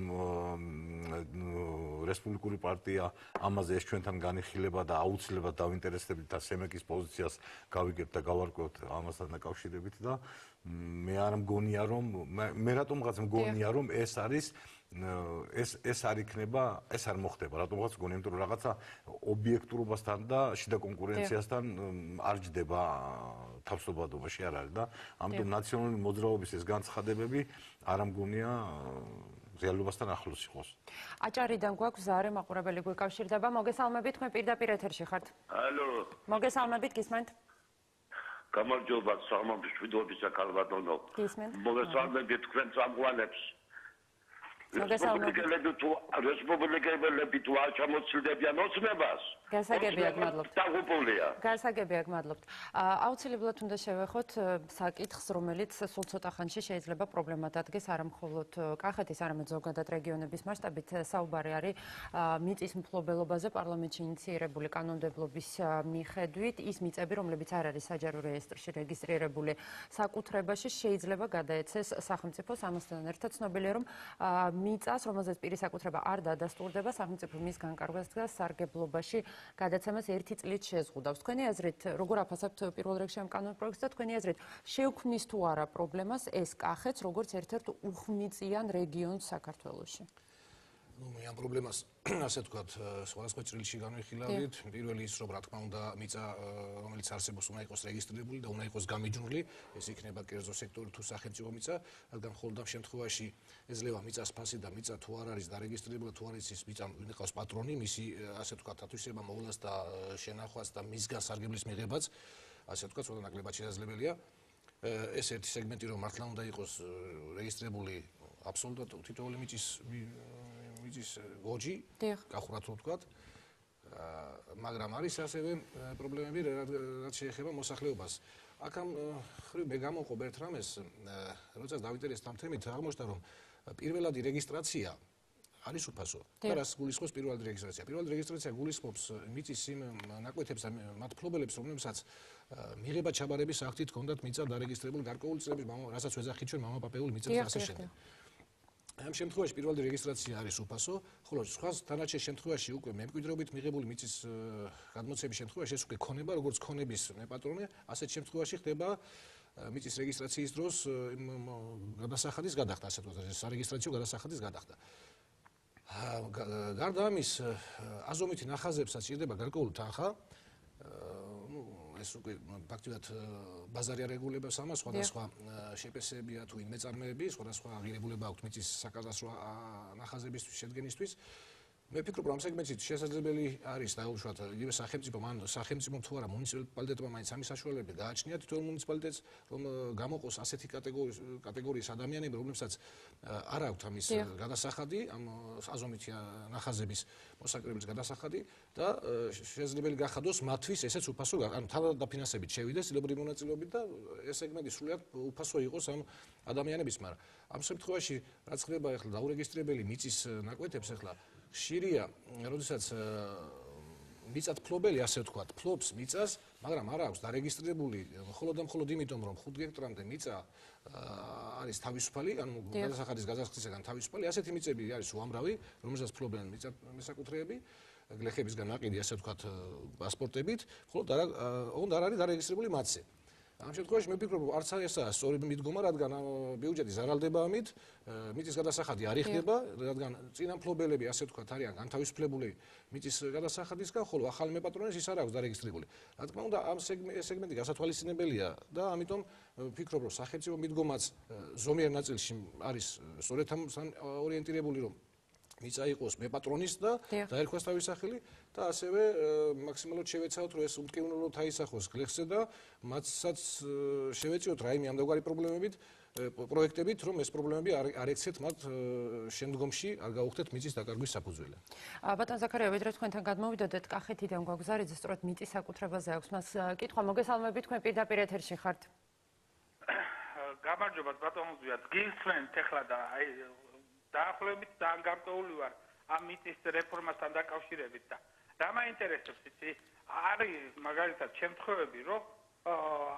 რესპუბლიკური პარტია ამაზე ეს ჩვენთან განიხილება და აუცილებლად დავინტერესდებით და სემეკის პოზიციას გავიგებთ და გავარკვევთ ამასთან დაკავშირებით და მე არ მგონია, რომ მე რატომღაც მგონია, რომ ეს არის ეს არ იქნება, ეს არ მოხდება. რატომღაც გონი, იმიტომ რომ რაღაცა ობიექტურობასთან და შიდა კონკურენციასთან არ ჯდება თავსობადობაში არ არის და ამიტომ ნაციონალური მოძრაობის ეს განცხადებები არ ამგონია რეალობასთან ახლოს იყოს. აჭარიდან გვაქვს ზარე მაყურებელი გვიკავშირდება. მოგესალმებით, თქვენ პირდაპირ ეთერში ხართ. ალო. მოგესალმებით, გისმენთ? გამარჯობა, სამომის ვიდეოებისა ქალბატონო. გისმენთ? მოგესალმებით თქვენ წამყვანებს. რესპუბლიკელები თუ არ ჩამოცილდებიან ოცნებას. გასაგებია, გმადლობთ. დაღუპულია. გასაგებია, გმადლობთ. აუცილებლად უნდა შევეხოთ საკითხს, რომელიც სულ ცოტა ხანში შეიძლება პრობლემად ადგეს არა მხოლოდ კახეთის, არამედ ზოგადად რეგიონების მასშტაბით. საუბარი არის მიწის მფლობელობაზე პარლამენტში ინიციირებული კანონმდებლობის მიხედვით ის მიწები, რომლებიც არ არის საჯარო რეესტრში რეგისტრირებული საკუთრებაში, შეიძლება გადაეცეს სახელმწიფოს. ამასთან ერთად ცნობილია, რომ მიწას, რომელზეც პირის საკუთრება არ დადასტურდება, სახელმწიფო მის განკარგვას და სარგებლობაში გადაცემას 1 წლით შეზღუდავს. თქვენი აზრით, როგორ აფასებთ პირველ რიგში ამ კანონპროექტს და თქვენი აზრით, შეუქმნის თუ არა პრობლემას ეს კახეთს, როგორც ერთ-ერთ უხმიწიან რეგიონს საქართველოში? მე ამ პრობლემას ასე ვთქვათ, სხვადასხვა ჭრილში განვიხილავთ. პირველი ის, რომ რა თქმა უნდა, მიწა, რომელიც არსებობს, უნდა იყოს რეგისტრირებული და უნდა იყოს გამიჯნული. ეს იქნება კერძო სექტორი თუ სახელმწიფო მიწა, რადგან მხოლოდ ამ შემთხვევაში ეძლევა მიწას ფასი და მიწა თუ არ არის დარეგისტრირებული, თუ არის ის მიწა ვინყავს პატრონი, მისი ასე ვთქვათ, ათვისება მოვლას და შენახვას და მისგან სარგებლის მიღებაც, ასე ვთქვათ, ცოტა ნაკლებად შესაძლებელია. ეს ერთი სეგმენტი, რომ მართლა უნდა იყოს რეგისტრირებული აბსოლუტურად თითოეული მიწის გოჯი, გახურად რო ვთქვათ, მაგრამ არის ასევე პრობლემები, რაც შეეხება მოსახლეობას. აქ ამ ხრივ მე გამოვყობ ერთ რამეს, როდესაც დავინტერესდა ამ თემით, აღმოჩნდა, რომ პირველადი რეგისტრაცია არის უფასო. და რას გულისხმობს პირველადი რეგისტრაცია? პირველადი რეგისტრაცია გულისხმობს მიწის იმ ნაკვეთებს და მათ მფლობელებს, რომლებსაც მიღება ჩაბარების აქტით ჰქონდათ მიწა დარეგისტრირებული გარკვეული წლების, რასაც ვეძახით ჩვენ მამაპაპეული მიწების და ასე შემდეგ. ამ შემთხვევაში პირველადი რეგისტრაცია არის უფასო, ხოლო სხვა დანარჩენ შემთხვევაში უკვე მემკვიდრეობით მიღებული მიწის გადმოცემის შემთხვევაში ეს უკვე ქონება, როგორც ქონების მეპატრონე, ასეთ შემთხვევაში ხდება მიწის რეგისტრაციის დროს გადასახადის გადახდა, ასე ვთქვათ, სარეგისტრაციო გადასახადის გადახდა. გარდა ამის, აზომითი ნახაზებსაც ჭირდება გარკვეული თანხა. ეს უკვე ფაქტიურად ბაზარი არეგულირებს ამას, სხვადასხვა შეპესებია თუ მეწარმეები, სხვადასხვა აღიარებულება აქვთ მიწის საკადასტრო ნახაზებისთვის, შედგენისთვის. მე ვფიქრობ, რომ ამ სეგმენტში შესაძლებელი არის დაუშვათ იგივე სახელმწიფომ თუ არა მუნიციპალიტეტმა მაინც ამის საშუალებები გააჩნია თითოეულ მუნიციპალიტეტს, რომ გამოყოს ასეთი კატეგორიის ადამიანები, რომლებსაც არ აქვთ ამის გადასახადი, ამ აზომითი ნახაზების მოსაკრებლის გადასახადი და შესაძლებელი გახადოს მათთვის ესეც უფასო, ანუ თავდაფინანსებით შევიდეს ცდილობრივი მონაწილეობით და ეს სეგმენტი სრულიად უფასო იყოს ამ ადამიანების, მაგრამ ამ შემთხვევაში რაც ხდება ახლა დაურეგისტრირებელი მიწის ნაკვეთებს ახლა ხშირია, როდესაც მიწათ ფლობელი, ასე ვთქვათ, ფლობს მიწას, მაგრამ არ აქვს დარეგისტრირებული მხოლოდ და მხოლოდ იმიტომ, რომ 5 ჰექტარამდე მიწა არის თავისუფალი, ანუ გადასახადის გადასახადისგან თავისუფალი, ასეთი მიწები არის უამრავი, რომელსაც ფლობენ მესაკუთრეები, გლეხებისგან ნაყიდი, ასე ვთქვათ, პასპორტებით, მხოლოდ არ არის დარეგისტრირებული მათზე. ამ შემთხვევაში მე ვფიქრობ, არც ესაა სწორი მიდგომა, რადგან ბიუჯეტი ზარალდება ამით, მიწის გადასახადი არ იხდება, რადგან წინა მფლობელები, ასე ვთქვათ, არიან განთავისუფლებული მიწის გადასახადისგან, ხოლო ახალი მეპატრონეს ის არ აქვს დარეგისტრირებული. რა თქმა უნდა, ამ სეგმენტი გასათვალისწინებელია და ამიტომ ვფიქრობ, რომ სახელმწიფო მიდგომაც ზომიერ ნაწილში არის სწორედ ამ ორიენტირებული, რომ მიწა იყოს მეპატრონის და დაერქვას თავის სახელი და ასევე მაქსიმალურად შევეცადოთ, რომ ეს უმტკივნეულოდ აისახოს გლეხზე და მათსაც შევეწიოთ რაიმე ამდაგარი პროექტებით, რომ ეს პრობლემები არ ექცეთ მათ შემდგომში, არ გაუხდეთ მიწის დაკარგვის საფუძველი. ბატონ ზაქარია, ვიდრე თქვენთან გადმოვიდოდეთ, კახეთიდან გვაგზავნეთ, სწორედ მიწის საკუთრებაზე აქვს მას კითხვა. მოგესალმებით, თქვენ პირდაპირ ეთერში ხართ. გამარჯობა, ბატონო ზვია, გისმენთ ახლა და აი დაახლოებით გარკვეული ვარ ამ მიწის რეფორმასთან დაკავშირებით და რა მაინტერესებს იცი არის მაგალითად შემთხვევები რომ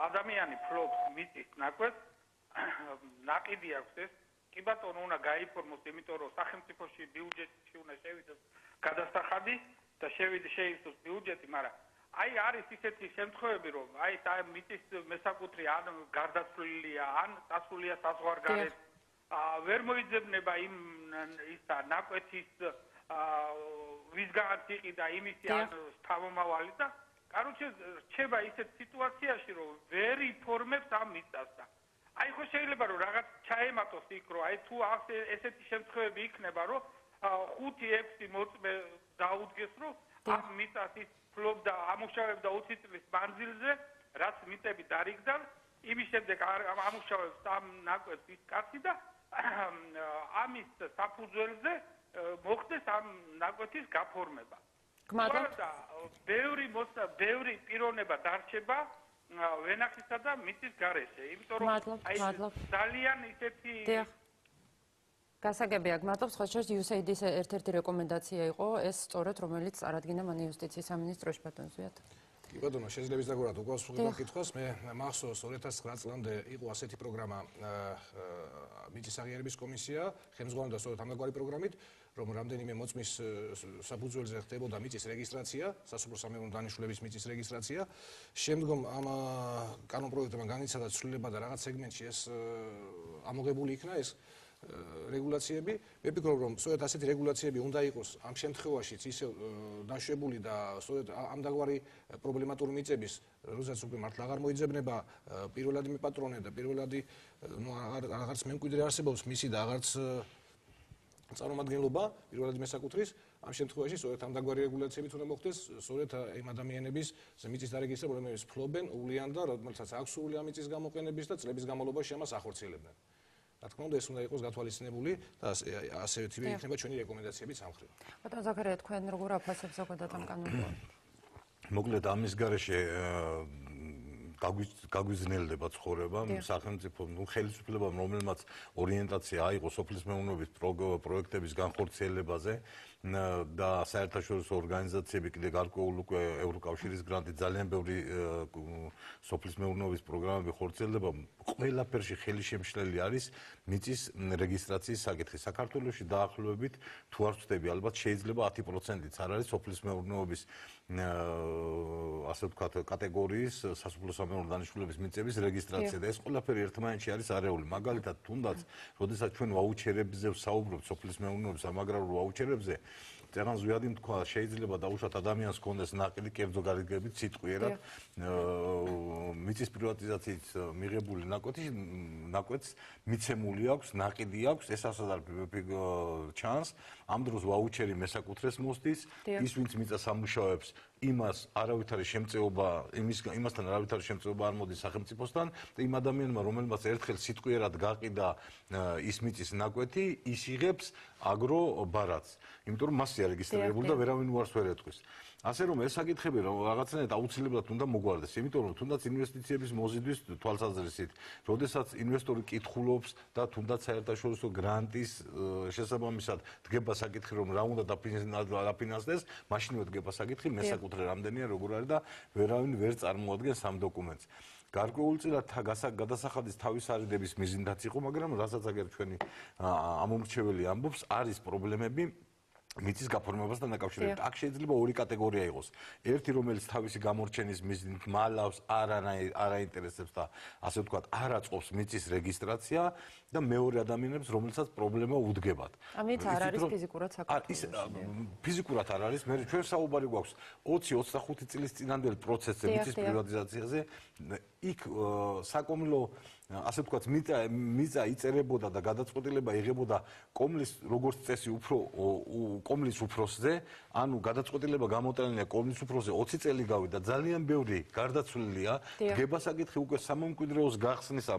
ადამიანი ფლობს მიწის ნაკვეთს ნაყიდი აქვს ეს კი ბატონო უნდა გაიფორმოს იმიტომ რომ სახელმწიფოში ბიუჯეტში უნდა შევიდოს გადასახადი და შეიცვალოს ბიუჯეტი მაგრამ აი არის ისეთი შემთხვევები რომ აი მიწის მესაკუთრე ან გარდაცვლილია ან წასულია საზღვარგარეთ ვერ მოიძებნება იმ ისა ნაკვეთის ვისგანაც იყიდა იმისი თავმომავალი და კაროჩე რჩება ისეთ სიტუაციაში რომ ვერ იფორმებს ამ მიწას და აი ხო შეიძლება რომ რაღაც ჩაემატოს იქ რომ აი თუ ესეთი შემთხვევები იქნება რომ 5-6 მოწმე დაუდგეს რომ ამ მიწას ის ფლობდა ამუშავებდა 20 წლის მანძილზე რაც მიწები დარიგდა იმის შემდეგ ამუშავებს ამ ნაკვეთს ის კაცი და ამის საფუძველზე მოხდეს ამ ნაკვეთის გაფორმება. გმადლობთ. ბევრი პიროვნება დარჩება ვენახისა და მიწის გარეშე. იმიტომ რომ ძალიან ისეთი გასაგებია, გმადლობთ. სხვა შორის USAID-ის ერთ-ერთი რეკომენდაცია იყო ეს სწორედ რომელიც წარადგინა მან იუსტიციის სამინისტროში ბატონ ზვიად. ბატონო, შესაძლებელი დაგვრათ უკავშირდება კითხვას. მე მახსოვს 2009 წლამდე იყო ასეთი პროგრამა მიწის აღიარების კომისია, ხელმძღვანელობდა სწორედ ამგვარი პროგრამით, რომ რამდენიმე მოწმის საფუძველზე ხდებოდა მიწის რეგისტრაცია, სასოფლო-სამეურნეო დანიშნულების მიწის რეგისტრაცია. შემდგომ ამ კანონპროექტებმა განიცადა ცვლილება და რაღაც სეგმენტში ეს ამოღებული იქნა ეს რეგულაციები. მე ვფიქრობ, რომ სწორედ ასეთი რეგულაციები უნდა იყოს ამ შემთხვევაშიც ისე დაშვებული და სწორედ ამდაგვარი პრობლემატური მიწების, როდესაც უკვე მართლა აღარ მოიძებნება პირველადი მეპატრონე და პირველადი აღარც მემკვიდრე არსებობს მისი და აღარც წარმომადგენლობა პირველადი მესაკუთრის, ამ შემთხვევაში სწორედ ამდაგვარი რეგულაციებით უნდა მოხდეს სწორედ იმ ადამიანების მიწის დარეგისტრება, რომლებიც ფლობენ, უვლიან და რომელსაც აქვს სურვილი ამ მიწის გამოყენების და წლების განმავლობაში ამას ახორციელებდნენ. რა თქმა უნდა, ეს უნდა იყოს გათვალისწინებული და ასევე თვე იქნება ჩვენი რეკომენდაციებიც ამ მხრივ. ბატონ ზაქარია, თქვენ როგორ აფასებთ ზოგადად ამ კანონპროექტს? მოკლედ ამის გარეშე გაგვიზნელდება ცხოვრება სახელმწიფო ხელისუფლებამ რომელმაც ორიენტაცია აიღო სოფლის მეურნეობის პროექტების განხორციელებაზე და საერთაშორისო ორგანიზაციები კიდე გარკვეულ უკვე ევროკავშირის გრანტით ძალიან ბევრი სოფლის მეურნეობის პროგრამები ხორციელდება ყველაფერში ხელი შემშლელი არის მიწის რეგისტრაციის საკითხი საქართველოში დაახლოებით თუ არ ვწდები ალბათ შეიძლება 10%-იც არ არის სოფლის მეურნეობის ასე ვთქვათ კატეგორიის სასოფლო-სამეურნეო დანიშნულების მიწების რეგისტრაცია და ეს ყველაფერი ერთმანეთში არის არეული მაგალითად თუნდაც როდესაც ჩვენ ვაუჩერებზე ვსაუბრობთ სოფლის მეურნეობის ამ აგრარულ ვაუჩერებზე წერან ზვიადი თქვა შეიძლება დაუშვათ ადამიანს კონდეს ნაყიდი კერძო გარიგებით სიტყვიერად მიწის პრივატიზაციით მიღებული ნაკვეთს მიცემული აქვს ნაყიდი აქვს ეს ასადარ ჩანს ამ დროს ვაუჩერი მესაკუთრეს მოსდის ის ვინც მიწას ამუშავებს იმას არავითარი შემწეობა იმასთან არავითარი შემწეობა არ მოდის სახელმწიფოსთან და იმ ადამიანმა რომელმაც ერთხელ სიტყვიერად გაყიდა ის მიწის ნაკვეთი ის იღებს აგრო ბარათს იმიტომ რომ მასია რეგისტრირებული და ვერავინ უარს ვერ ეთქვის ასე რომ ეს საკითხები რაღაცნაირად აუცილებლად უნდა მოგვარდეს იმიტომ რომ თუნდაც ინვესტიციების მოზიდვის თვალსაზრისით როდესაც ინვესტორი კითხულობს და თუნდაც საერთაშორისო გრანტის შესაბამისად დგება საკითხი რომ რა უნდა დაფინანსდეს მაშინვე დგება საკითხი მესაკუთრე რამდენია როგორ არის და ვერავინ ვერ წარმოადგენს ამ დოკუმენტს გარკვეულწილად გადასახადის თავის არიდების მიზნით იყო მაგრამ რასაც აგერ ჩვენი ამომრჩეველი ამბობს არის პრობლემები მიწის გაფორმებასთან დაკავშირებით. აქ შეიძლება ორი კატეგორია იყოს. ერთი რომელიც თავისი გამორჩენის მიზნით მალავს არ აინტერესებს და ასე ვთქვათ, არ აწყობს მიწის რეგისტრაცია და მეორე ადამიანებს რომელსაც პრობლემა უდგებათ. ამით არ არის ფიზიკურად საქართველოში. ფიზიკურად არ არის. მე ჩვენ საუბარი გვაქვს 20-25 წლის წინანდელი პროცესზე მიწის პრივატიზაციაზე. იქ საკომლო ასე ვთქვათ, მიწა იწერებოდა და გადაწყვეტილება იღებოდა კომლის როგორც წესი კომლის უფროსზე, ანუ გადაწყვეტილება გამოტანილია კომლის უფროსზე 20 წელი გავიდა, ძალიან ბევრი გარდაცვლილია, დგება საკითხი უკვე სამომკვიდრეოს გახსნისა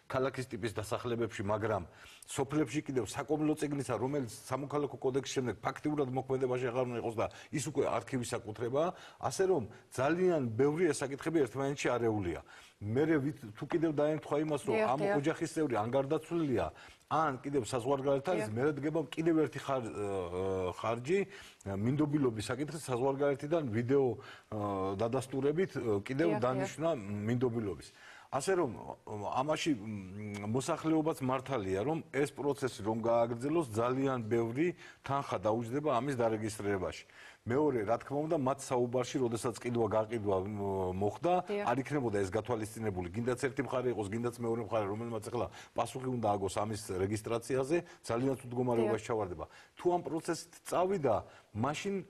ქალაქის ტიპის დასახლებებში, მაგრამ სოფლებში კიდევ საკომლო წიგნისა, რომელიც სამოქალაქო კოდექსის შემდეგ ფაქტიურად მოქმედებაში აღარ უნდა იყოს და ის უკვე არქივის საკუთრებაა, ასე რომ ძალიან ბევრი ეს საკითხები ერთმანეთში არეულია. მე თუ კიდევ დაემთხვა იმას, რომ ამ ოჯახის წევრი ან გარდაცვლილია, ან კიდევ საზღვარგარეთ არის, მე დგება კიდევ ერთი ხარჯი მინდობილობის საკითხი საზღვარგარეთიდან ვიდეო დადასტურებით კიდევ დანიშნა მინდობილობის. ასე რომ ამაში მოსახლეობაც მართალია, რომ ეს პროცესი რომ გააგრძელოს, ძალიან ბევრი თანხა დაუჯდება ამის დარეგისტრირებაში. მეორე, რა თქმა უნდა, მათ საუბარში, როდესაც ყიდვა-გაყიდვა მოხდა, არ იქნებოდა ეს გათვალისწინებული, გინდაც ერთი მხარე იყოს, გინდაც მეორე მხარე, რომელმაც ახლა პასუხი უნდა აგოს ამის რეგისტრაციაზე, ძალიან ცუდ მდგომარეობაში ჩავარდება. თუ ამ პროცესით წავიდა, მაშინ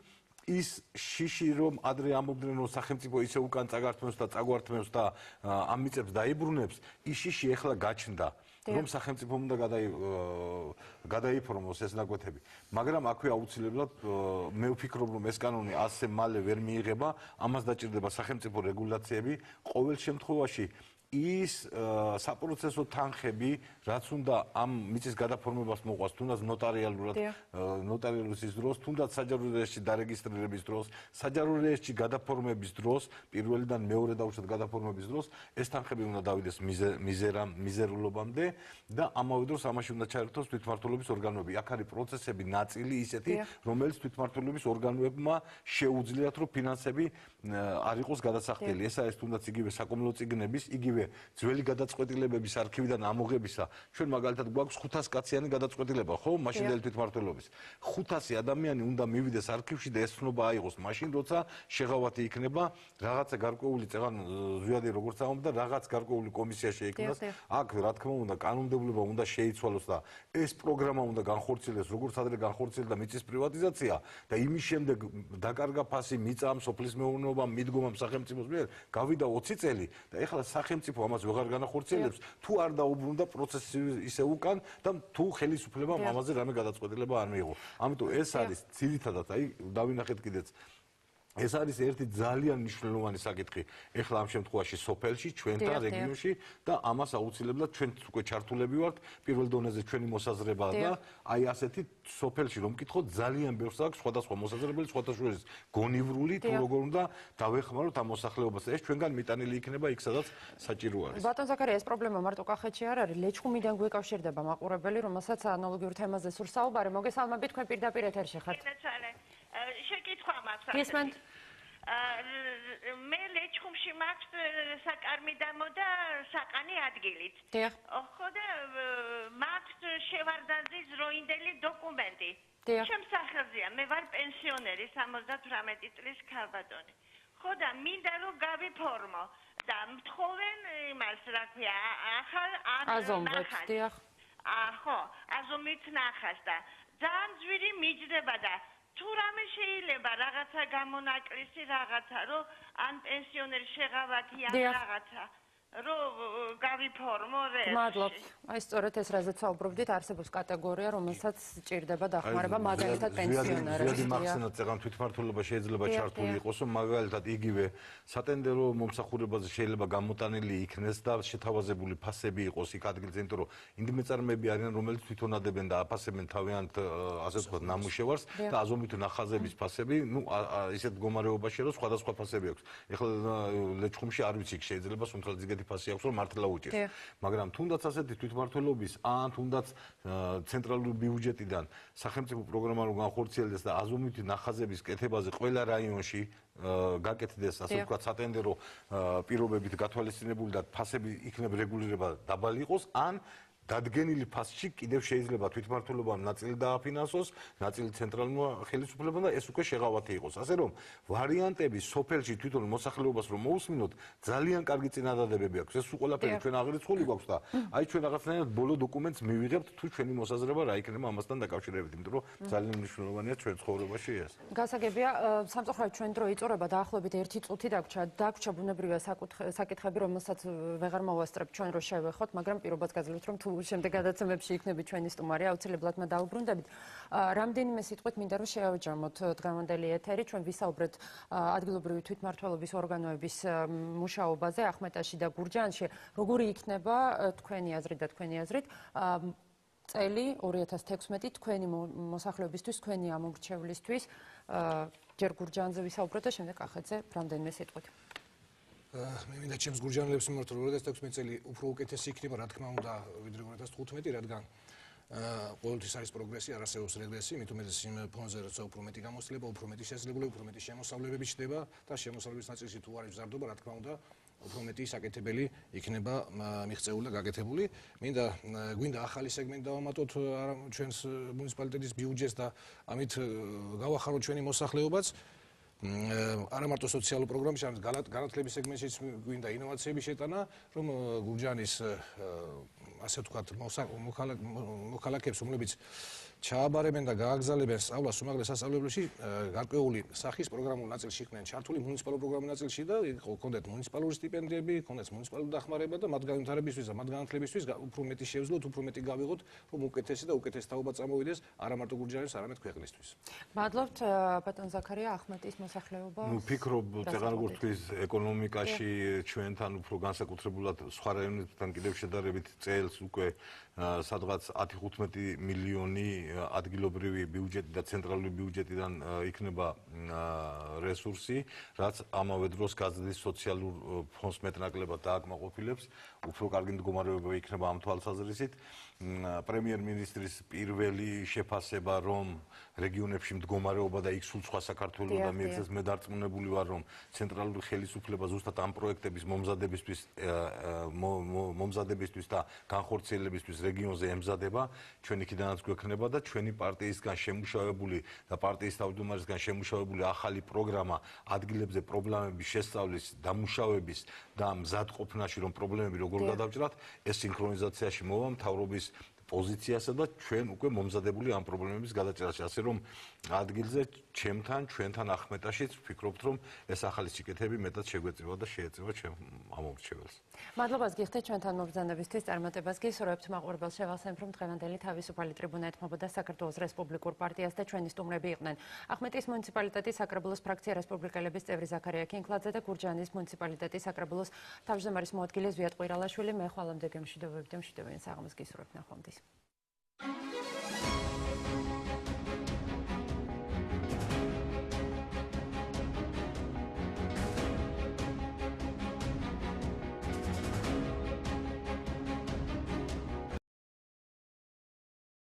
ის შიში რომ ადრე ამბობდნენ რომ სახელმწიფო ისე უკან წაგართმევს და წაგვართმევს და ამ მიწებს დაიბრუნებს, ის შიში ეხლა გაჩნდა. რომ სახელმწიფომ უნდა გადაიფორმოს ეს ნაკვეთები. მაგრამ აქვე აუცილებლად მე ვფიქრობ, რომ ეს კანონი ასე მალე ვერ მიიღება, ამას დაჭირდება სახელმწიფო რეგულაციები. ყოველ შემთხვევაში ის საპროცესო თანხები, რაც უნდა ამ მიწის გადაფორმებას მოყვას, თუნდაც ნოტარიალურად, ნოტარიალურობის დროს, თუნდაც საჯარო რეესტრში დარეგისტრირების დროს, საჯარო რეესტრში გადაფორმების დროს, პირველიდან მეორე დაუშვათ გადაფორმების დროს, ეს თანხები უნდა დავიდეს მიზერულობამდე და ამავე დროს ამაში უნდა ჩაერთოს თვითმმართველობის ორგანოები. აქ არის პროცესები ნაწილი ისეთი, რომელიც თვითმმართველობის ორგანოებმა შეუძლიათ, რომ ფინანსები არ იყოს გადასახდელი. ეს არის თუნდაც იგივე საკომლო წიგნების, იგივე ძველი გადაწყვეტილებების არქივიდან ამოღებისა. ჩვენ მაგალითად გვაქვს 500 კაციანი გადაწყვეტილება, ხო, მაშინდელი თვითმმართველობის. 500 ადამიანი უნდა მივიდეს არქივში და ეს ცნობა აიღოს მაშინ, როცა შეღავათი იქნება, რაღაცა გარკვეული წეღან ზვიადი როგორც ამბობდა, რაღაც გარკვეული კომისია შეიქმნას. აქ რა თქმა უნდა, კანონმდებლობა უნდა შეიცვალოს და ეს პროგრამა უნდა განხორციელდეს, როგორც ადრე განხორციელდა მიწის პრივატიზაცია და იმის შემდეგ დაკარგა ფასი მიწამ, სოფლის მეურნეობამ, მიდგომამ სახელმწიფოს მიერ, გავიდა 20 წელი და ეხლა სახელმწიფო ამას ვეღარ განახორციელებს, თუ არ დაუბრუნდა პროცესი ისე უკან და თუ ხელისუფლებამ ამაზე რამე გადაწყვეტილება არ მიიღო. ამიტომ ეს არის ძირითადად, აი დავინახეთ კიდეც ეს არის ერთი ძალიან მნიშვნელოვანი საკითხი ეხლა ამ შემთხვევაში სოფელში, ჩვენთან რეგიონში და ამას აუცილებლად ჩვენც უკვე ჩართულები ვართ პირველ დონეზე ჩვენი მოსაზრება და აი ასეთი სოფელში რომ მკითხოთ ძალიან ბევრს აქვს სხვადასხვა მოსაზრებელი, სხვადასხვა შორის გონივრული თუ როგორ უნდა დავეხმაროთ ამ მოსახლეობას. ეს ჩვენგან მიტანილი იქნება იქ სადაც საჭირო არის. ბატონ ზაქარია, ეს პრობლემა მარტო კახეთში არ არის, ლეჩხუმიდან გვეკავშირდება მაყურებელი, რომელსაც ანალოგიურ თემაზე სურს საუბარი. მოგესალმებით, თქვენ პირდაპირ ეთერში ხართ. შეკითხვა მაქვს. გისმენთ? მე ლეჩხუმში მაქვს საკარმი დამო და საყანი ადგილით. ხო და მაქვს შევარდაძის დროინდელი დოკუმენტი. ჩემს სახელზეა, მე ვარ პენსიონერი, 78 წლის ქალბატონი. ხო და მინდა რომ გავიფორმო და მთხოვენ იმას, რა ქვია, ახალ აზომვებს, დიახ. ხო, აზომით ნახას და ძალიან ძვირი მიჯდება და თუ რამე შეიძლება რაღაცა გამონაკლისი რაღაცა რომ ან პენსიონერი შეღავათი ან რაღაცა რომ გავიფორმო რე. მადლობთ. აი სწორედ ეს რაზეც საუბრობდით, არსებობს კატეგორია, რომელსაც სჭირდება დახმარება, მაგალითად პენსიონერებს. ზიადი მახსენად წეგან თვითმმართველობა შეიძლება ჩართული იყოს, რომ მაგალითად იგივე სატენდერო მომსახურებაზე შეიძლება გამოტანილი იქნეს და შეთავაზებული ფასები იყოს იქ ადგილზე, იმიტომ რომ ინდიმეწარმეები არიან, რომელიც თვითონ ადებენ და აფასებენ თავიანთ ასე ვთქვათ ნამუშევარს და აზომით ნახაზების ფასები, ну ისეთ მდგომარეობაში რომ სხვადასხვა ფასები აქვს. ეხლა ლეჩხუმში არ ვიცი, შეიძლება სუნთქელძიგეთი ფასი აქვს, რომ მართლა უჭირს. მაგრამ თუნდაც ასეთი თვითმმართველობის ან თუნდაც ცენტრალური ბიუჯეტიდან სახელმწიფო პროგრამა რომ განხორციელდეს და აზომითი ნახაზების კეთებაზე ყველა რაიონში გაკეთდეს, ასე ვთქვათ, სატენდერო პირობებით გათვალისწინებული და ფასები იქნებ რეგულირება დაბალი იყოს, ან დადგენილი ფასში კიდევ შეიძლება თვითმმართველობამ ნაწილი დააფინანსოს, ნაწილი ცენტრალურმა ხელისუფლებამ და ეს უკვე შეღავათი იყოს. ასე რომ ვარიანტები სოფელში თვითონ მოსახლეობას რომ მოусმინოთ, ძალიან კარგი წინადადებები აქვს. ეს ყველაფერი ჩვენ აღრიცხული გვაქვს და აი ჩვენ რაღაცნაირად ბოლო დოკუმენტს მივიღებთ თუ ჩვენი მოსაზრება რა იქნება ამასთან დაკავშირებით, იმიტომ რომ ძალიან მნიშვნელოვანია ჩვენ ცხოვრებაში ეს. გასაგებია, სამწუხაროდ ჩვენ დრო იწურება დაახლოებით 1 წუთი დაგვრჩა ბუნებრივია საკითხები, რომელსაც ვეღარ მოვასწრებთ ჩვენ რო შევეხოთ, მაგრამ პირობას გაძლევთ რომ თუ შემდეგ გადაცემებში იქნებით ჩვენი სტუმარი, აუცილებლად დაუბრუნდებით. რამდენიმე სიტყვით მინდა რომ შეავჯამოთ დღევანდელი ეთერი, ჩვენ ვისაუბრეთ ადგილობრივი თვითმმართველობის ორგანოების მუშაობაზე ახმეტაში და გურჯაანში. როგორი იქნება თქვენი აზრით და თქვენი აზრით წელი 2016 თქვენი მოსახლეობისთვის, თქვენი ამომრჩევლისთვის, ჯერ გურჯაანზე ვისაუბროთ და შემდეგ კახეთზე რამდენიმე სიტყვით. მე მინდა ჩემს გურჯაანელებს მიმართო 2016 წელი უფრო უკეთესი იქნება, რა თქმა უნდა, ვიდრე 2015, რადგან ყოველთვის არის პროგრესი, არ არსებობს რეგრესი, მით უმეტეს იმ ფონზე, როცა უფრო მეტი გამოცდილება, უფრო მეტი შესაძლებლობა, უფრო მეტი შემოსავლებები ჩნდება და შემოსავლების ნაწილში თუ არის მზარდობა, რა თქმა უნდა, უფრო მეტი საკეთებელი იქნება მიღწეული და გაკეთებული. გვინდა ახალი სეგმენტი დავამატოთ ჩვენს მუნიციპალიტეტის ბიუჯეტს და ამით გავახაროთ ჩვენი მოსახლეობაც. არა მარტო სოციალურ პროგრამებში, არამედ განათლების სეგმენტშიც გვინდა ინოვაციების შეტანა, რომ გურჯაანის ასე ვთქვათ, მოქალაქეებს, რომლებიც ჩააბარებენ და გააგზავნებენ სწავლას უმაღლეს სასწავლებლებში, გარკვეული სახის პროგრამულ ნაწილში იქნენ ჩართული მუნიციპალურ პროგრამულ ნაწილში და ჰქონდეთ მუნიციპალური სტიპენდიები, ჰქონდეთ მუნიციპალური დახმარება და მათ განვითარებისთვის და მათ განათლებისთვის უფრო მეტი შევძლოთ, უფრო მეტი გავიღოთ, რომ უკეთესი და უკეთესი თაობა წამოვიდეს არა მარტო გურჯაანის, არამედ ქვეყნისთვის. მადლობთ ბატონ ზაქარია ახმეტის მოსახლეობა. ვფიქრობ, წეგან როგორც ეკონომიკაში ჩვენთან უფრო განსაკუთრებულად სხვა რაიონებთან კიდევ შედარებით წელს უკვე სადღაც 10-15 მილიონი ადგილობრივი ბიუჯეტი და ცენტრალური ბიუჯეტიდან იქნება რესურსი, რაც ამავე დროს გაზრდის სოციალურ ფონდს მეტნაკლებად დააკმაყოფილებს, უფრო კარგი მდგომარეობა იქნება ამ თვალსაზრისით. პრემიერ-მინისტრის პირველი შეფასება, რომ რეგიონებში მდგომარეობა და იქ სულ სხვა საქართველოს და მიეცეს მე დარწმუნებული ვარ, რომ ცენტრალური ხელისუფლება ზუსტად ამ პროექტების მომზადებისთვის და განხორციელებისთვის რეგიონზე ემზადება, ჩვენ იქიდანაც გვექნება და ჩვენი პარტიისგან შემუშავებული და პარტიის თავმჯდომარისგან შემუშავებული ახალი პროგრამა ადგილებზე პრობლემების შესწავლის, დამუშავების და მზადყოფნაში, რომ პრობლემები როგორ გადავჭრათ, ეს სინქრონიზაციაში მოვა მთავრობის პოზიციასა და ჩვენ უკვე მომზადებული ამ პრობლემების გადაჭრაში, ასე რომ ადგილზე ჩვენთან ახმეტაშიც ვფიქრობთ, რომ ეს ახალი სიკეთეები მეტად შეგვეწევა და შეეწევა ჩვენ ამომრჩეველს. მადლობას გიხდით ჩვენთან მობრძანებისთვის, წარმატებას გისურვებთ. მაყურებელს შევახსენებ, რომ დღევანდელი თავისუფალი ტრიბუნა ეთმობოდა საქართველოს რესპუბლიკურ პარტიას და ჩვენი სტუმრები იყვნენ ახმეტის მუნიციპალიტეტის საკრებულოს ფრაქცია რესპუბლიკელების წევრი ზაქარია კინკლაძე და გურჯაანის მუნიციპალიტეტის საკრებულოს თავმჯდომარის მოადგილე ზვიად ყვირალაშვილი. მე ხვალამდე გემშვიდობებით და მშვიდობიან საღამოს გისურვებთ. ნახვამდის.